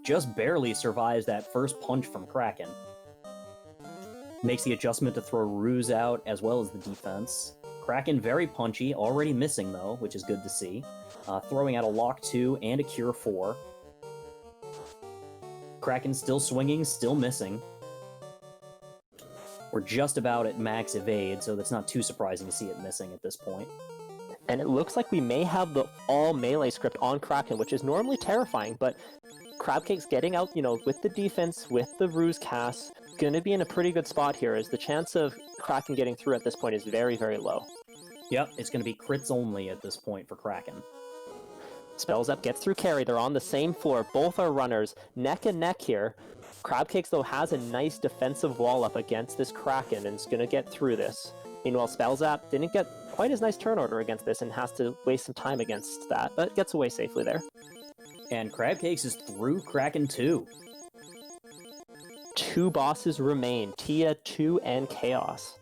just barely survives that first punch from Kraken. Makes the adjustment to throw Ruse out as well as the defense. Kraken very punchy, already missing though, which is good to see. Throwing out a Lock 2 and a Cure 4. Kraken still swinging, still missing. We're just about at max evade, so that's not too surprising to see it missing at this point. And it looks like we may have the all melee script on Kraken, which is normally terrifying, but Crabcake's getting out, with the defense, with the Ruse cast, gonna be in a pretty good spot here, as the chance of Kraken getting through at this point is very, very low. Yep, it's gonna be crits only at this point for Kraken. Spellzapp gets through carry, they're on the same floor, both are runners, neck and neck here. Crabcakes, though, has a nice defensive wall up against this Kraken and is going to get through this. Meanwhile, Spellzapp didn't get quite as nice turn order against this and has to waste some time against that, but gets away safely there. And Crabcakes is through Kraken 2. 2 bosses remain, Tia, 2, and Chaos.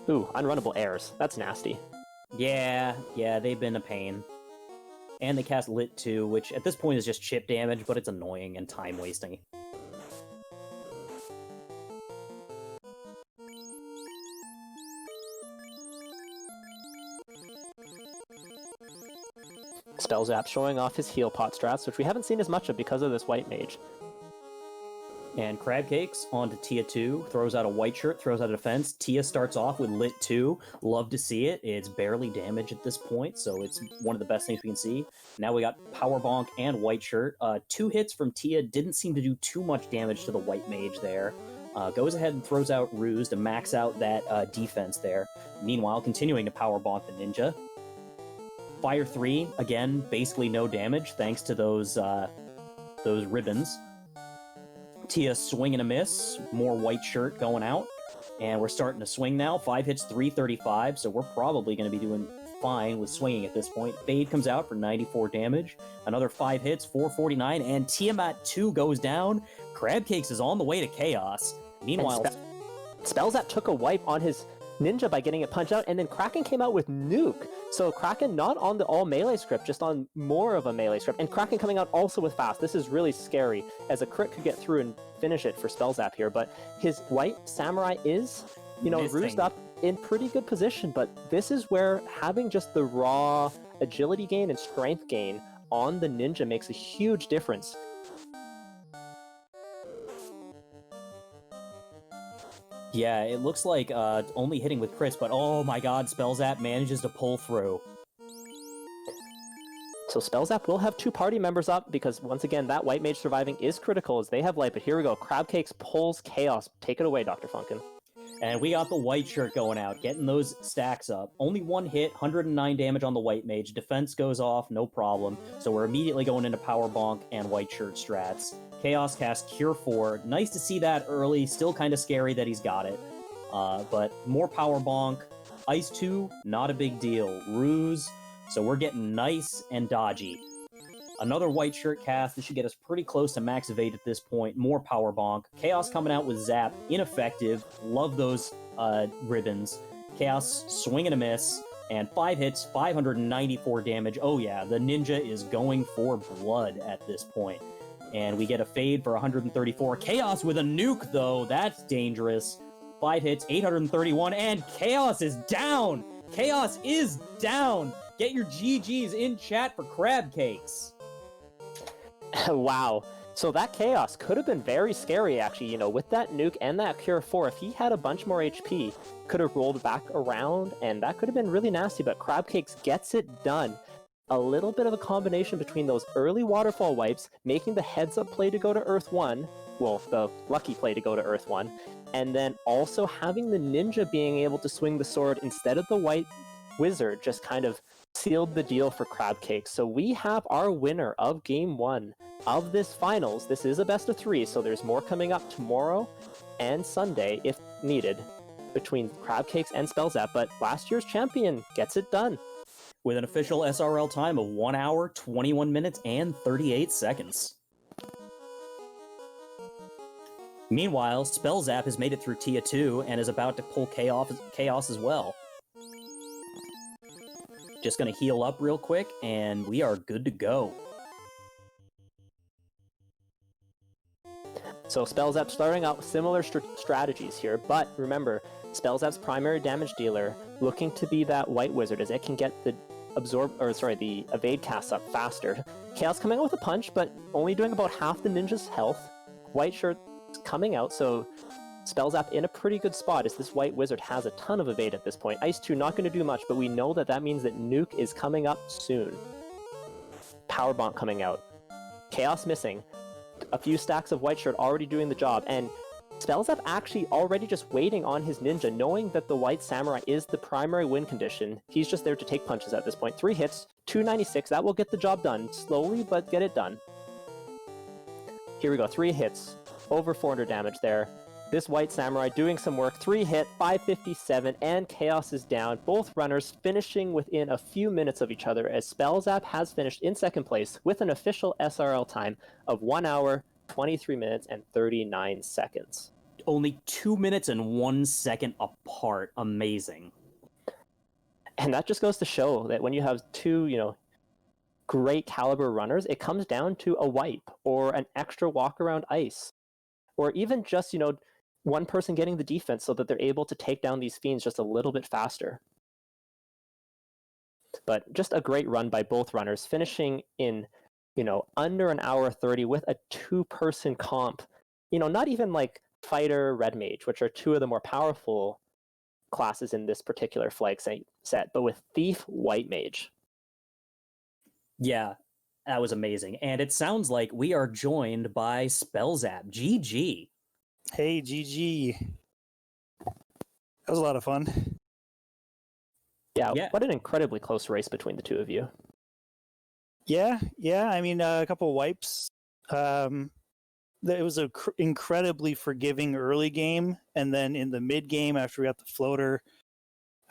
Ooh, unrunnable airs. That's nasty. Yeah, they've been a pain. And they cast Lit 2, which at this point is just chip damage, but it's annoying and time-wasting. Spellzapp showing off his heal pot strats, which we haven't seen as much of because of this white mage. And Crabcakes onto Tia 2, throws out a white shirt, throws out a defense. Tia starts off with Lit 2. Love to see it. It's barely damage at this point, so it's one of the best things we can see. Now we got Power Bonk and white shirt. 2 hits from Tia didn't seem to do too much damage to the white mage there. Goes ahead and throws out Ruse to max out that defense there. Meanwhile, continuing to Power Bonk the ninja. Fire 3, again, basically no damage thanks to those ribbons. Tia swing and a miss, more white shirt going out, and we're starting to swing now. 5 hits, 335, so we're probably going to be doing fine with swinging at this point. Fade comes out for 94 damage, another 5 hits, 449, and Tiamat 2 goes down. Crabcakes is on the way to Chaos. Meanwhile, Spellzapp took a wipe on his ninja by getting it punched out, and then Kraken came out with Nuke. So Kraken not on the all melee script, just on more of a melee script, and Kraken coming out also with fast. This is really scary, as a crit could get through and finish it for Spellzapp here, but his white samurai is, rused up in pretty good position, but this is where having just the raw agility gain and strength gain on the ninja makes a huge difference. Yeah, it looks like only hitting with crits, but oh my god, Spellzapp manages to pull through. So Spellzapp will have 2 party members up, because once again, that white mage surviving is critical as they have light, but here we go. Crabcakes pulls Chaos. Take it away, Dr. Funkin. And we got the white shirt going out, getting those stacks up. Only 1 hit, 109 damage on the white mage. Defense goes off, no problem. So we're immediately going into Power Bonk and white shirt strats. Chaos cast Cure 4. Nice to see that early. Still kind of scary that he's got it. But more Power Bonk. Ice 2, not a big deal. Ruse, so we're getting nice and dodgy. Another white shirt cast. This should get us pretty close to max evade at this point. More power bonk. Chaos coming out with zap. Ineffective. Love those ribbons. Chaos swing and a miss. And 5 hits, 594 damage. Oh yeah, the ninja is going for blood at this point. And we get a fade for 134. Chaos with a nuke, though. That's dangerous. 5 hits, 831, and Chaos is down! Chaos is down! Get your GGs in chat for crab cakes. Wow. So that Chaos could have been very scary, actually, with that nuke and that Cure 4. If he had a bunch more HP, could have rolled back around, and that could have been really nasty, but Crab Cakes gets it done. A little bit of a combination between those early waterfall wipes, making the heads-up play to go to Earth 1, well, the lucky play to go to Earth 1, and then also having the ninja being able to swing the sword instead of the white wizard just kind of sealed the deal for Crab Cakes. So we have our winner of Game 1 of this finals. This is a best of 3, so there's more coming up tomorrow and Sunday, if needed, between Crab Cakes and Spellzapp, but last year's champion gets it done. With an official SRL time of 1 hour, 21 minutes, and 38 seconds. Meanwhile, Spellzapp has made it through Tia 2 and is about to pull Chaos as well. Just gonna heal up real quick, and we are good to go. So Spellzapp starting out with similar strategies here, but remember, Spellzapp's primary damage dealer looking to be that white wizard as it can get the the evade cast up faster. Chaos coming out with a punch, but only doing about half the ninja's health. White shirt coming out, so Spellzapp in a pretty good spot as this white wizard has a ton of evade at this point. Ice 2 not going to do much, but we know that means that Nuke is coming up soon. Power Bonk coming out. Chaos missing. A few stacks of white shirt already doing the job, and Spellzapp actually already just waiting on his ninja, knowing that the white samurai is the primary win condition. He's just there to take punches at this point. 3 hits, 296, that will get the job done. Slowly, but get it done. Here we go, 3 hits, over 400 damage there. This white samurai doing some work, 3 hit, 557, and Chaos is down. Both runners finishing within a few minutes of each other as Spellzapp has finished in second place with an official SRL time of 1 hour, 23 minutes, and 39 seconds. Only 2 minutes and 1 second apart. Amazing. And that just goes to show that when you have two, great caliber runners, it comes down to a wipe or an extra walk around ice. Or even just, one person getting the defense so that they're able to take down these fiends just a little bit faster. But just a great run by both runners, finishing in, under an hour 30 with a 2-person comp. Not even like Fighter, Red Mage, which are 2 of the more powerful classes in this particular flag set, but with Thief, White Mage. Yeah, that was amazing. And it sounds like we are joined by Spellzapp. GG. Hey, GG. That was a lot of fun. Yeah, what an incredibly close race between the two of you. Yeah. I mean, a couple of wipes. It was an incredibly forgiving early game, and then in the mid game after we got the floater,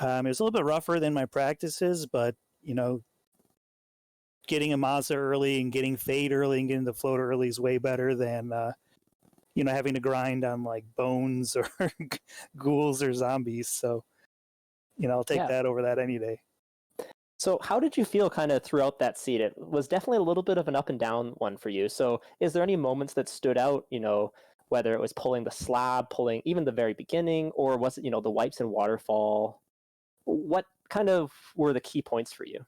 it was a little bit rougher than my practices, but getting a Mazda early and getting Fade early and getting the floater early is way better than having to grind on like bones or ghouls or zombies. So I'll take that over that any day. So how did you feel kind of throughout that seed? It was definitely a little bit of an up and down one for you. So is there any moments that stood out, whether it was pulling the slab, pulling even the very beginning, or was it, the wipes and waterfall? What kind of were the key points for you?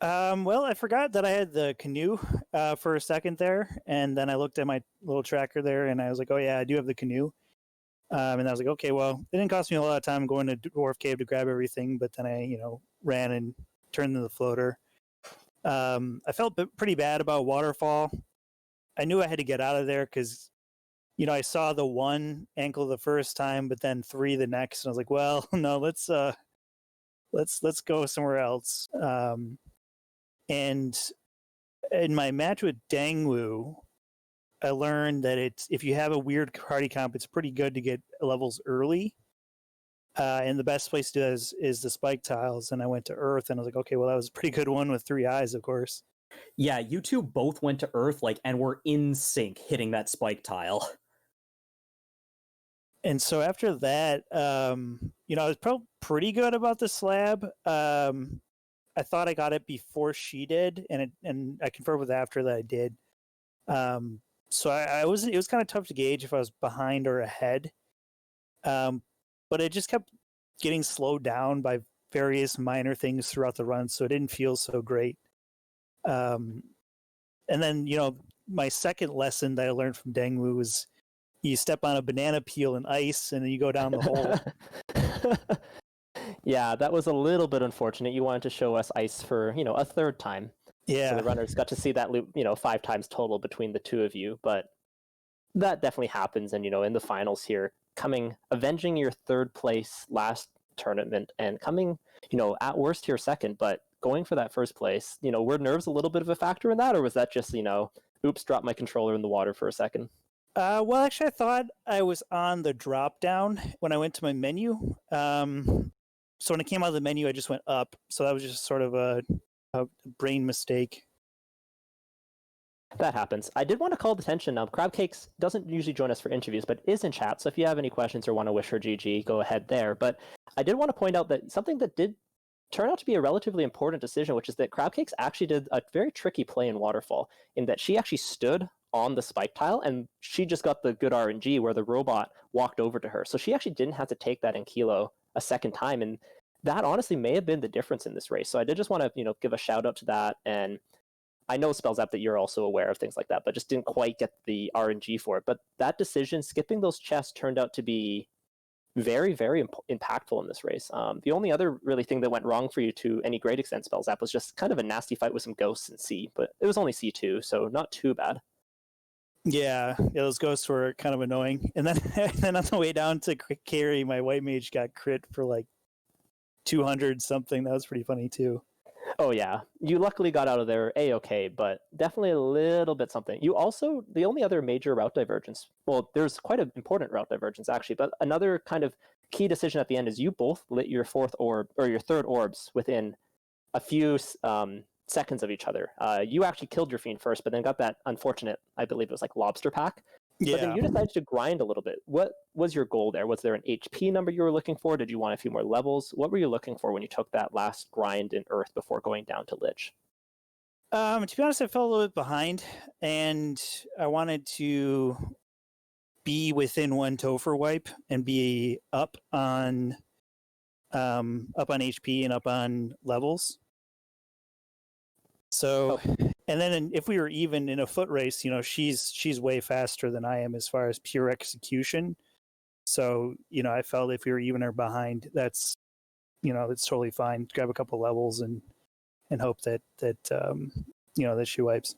Well, I forgot that I had the canoe for a second there, and then I looked at my little tracker there, and I was like, oh yeah, I do have the canoe. And I was like, okay, well, it didn't cost me a lot of time going to Dwarf Cave to grab everything, but then I, ran and turned to the floater. I felt pretty bad about waterfall. I knew I had to get out of there because, I saw the 1 ankle the first time, but then 3 the next, and I was like, well, no, let's go somewhere else. And in my match with Dangwu, I learned that if you have a weird party comp, it's pretty good to get levels early. And the best place to do that is the spike tiles. And I went to Earth, and I was like, okay, well, that was a pretty good one with 3 eyes, of course. Yeah, you two both went to Earth, like, and were in sync hitting that spike tile. And so after that, I was pretty good about the slab. I thought I got it before she did, and I confirmed with after that I did. So I was it was kind of tough to gauge if I was behind or ahead. But it just kept getting slowed down by various minor things throughout the run, so it didn't feel so great. And then my second lesson that I learned from Dengwu was you step on a banana peel in ice and then you go down the hole. Yeah, that was a little bit unfortunate. You wanted to show us ice for, a third time. Yeah. So the runners got to see that loop, 5 times total between the two of you. But that definitely happens. And, in the finals here, avenging your third place last tournament and coming, at worst here second, but going for that first place, were nerves a little bit of a factor in that? Or was that just, oops, dropped my controller in the water for a second? Well, actually, I thought I was on the drop down when I went to my menu. So when it came out of the menu, I just went up. So that was just sort of a brain mistake. That happens. I did want to call attention. Crabcakes doesn't usually join us for interviews, but is in chat. So if you have any questions or want to wish her GG, go ahead there. But I did want to point out that something that did turn out to be a relatively important decision, which is that Crabcakes actually did a very tricky play in Waterfall, in that she actually stood on the spike tile and she just got the good RNG where the robot walked over to her. So she actually didn't have to take that in Kilo a second time. And that honestly may have been the difference in this race. So I did just want to, give a shout out to that. And I know Spellzapp that you're also aware of things like that, but just didn't quite get the RNG for it. But that decision, skipping those chests, turned out to be very, very impactful in this race. The only other really thing that went wrong for you to any great extent, Spellzapp, was just kind of a nasty fight with some ghosts in C, but it was only C2, so not too bad. Yeah, those ghosts were kind of annoying. And then on the way down to carry, my white mage got crit for like 200 something. That was pretty funny too. Oh yeah, you luckily got out of there a-okay, but definitely a little bit something. You also, the only other major route divergence, well, there's quite an important route divergence actually, but another kind of key decision at the end is you both lit your fourth orb, or your third orbs, within a few seconds of each other. You actually killed your fiend first, but then got that unfortunate, I believe it was like lobster pack. Yeah. But then you decided to grind a little bit. What was your goal there? Was there an HP number you were looking for? Did you want a few more levels? What were you looking for when you took that last grind in Earth before going down to Lich? To be honest, I fell a little bit behind, and I wanted to be within one Topher wipe and be up on HP and up on levels. So, and then if we were even in a foot race, she's way faster than I am as far as pure execution. So, I felt if we were even or behind, that's totally fine. Grab a couple levels and hope that she wipes.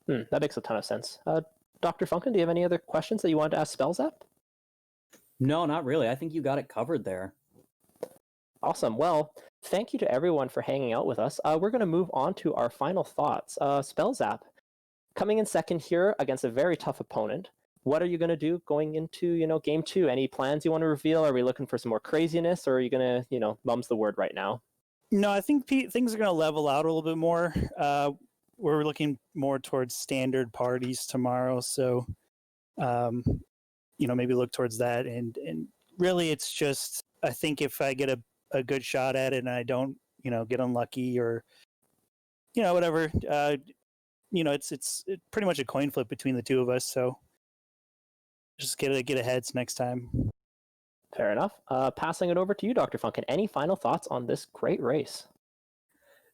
That makes a ton of sense. Dr. Funkin, do you have any other questions that you wanted to ask Spellzapp? No, not really. I think you got it covered there. Awesome. Well, thank you to everyone for hanging out with us. We're going to move on to our final thoughts. Spellzapp, coming in second here against a very tough opponent. What are you going to do going into, game 2? Any plans you want to reveal? Are we looking for some more craziness, or are you going to, mum's the word right now? No, I think things are going to level out a little bit more. We're looking more towards standard parties tomorrow, so maybe look towards that. And really, it's just, I think if I get a good shot at it and I don't, get unlucky or, whatever, it's pretty much a coin flip between the two of us. So just get aheads next time. Fair enough. Passing it over to you, Dr. Funkin. Any final thoughts on this great race?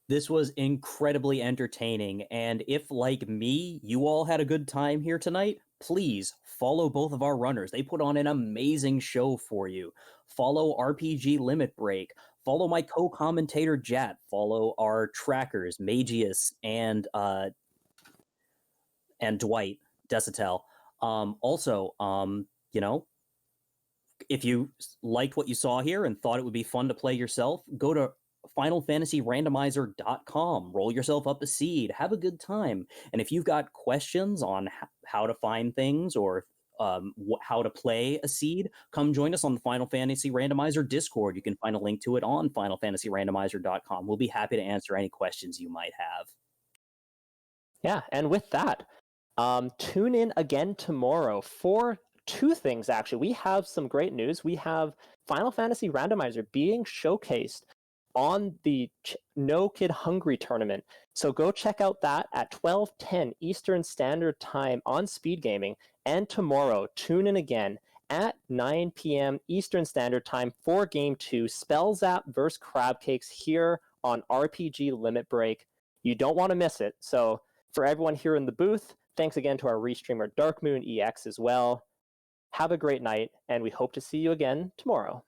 This was incredibly entertaining, and if, like me, you all had a good time here tonight, please follow both of our runners. They put on an amazing show for you. Follow RPG Limit Break. Follow my co-commentator Jat. Follow our trackers Magius and Dwight Desitel. Also, if you liked what you saw here and thought it would be fun to play yourself, go to FinalFantasyRandomizer.com. Roll yourself up a seed. Have a good time. And if you've got questions on how to find things or how to play a seed, come join us on the Final Fantasy Randomizer Discord. You can find a link to it on FinalFantasyRandomizer.com. We'll be happy to answer any questions you might have. Yeah, and with that, tune in again tomorrow for two things, actually. We have some great news. We have Final Fantasy Randomizer being showcased on the No Kid Hungry tournament. So go check out that at 12:10 Eastern Standard Time on Speed Gaming. And tomorrow, tune in again at 9 p.m. Eastern Standard Time for Game 2, Spellzapp vs. Crabcakes here on RPG Limit Break. You don't want to miss it. So for everyone here in the booth, thanks again to our restreamer Dark Moon EX as well. Have a great night, and we hope to see you again tomorrow.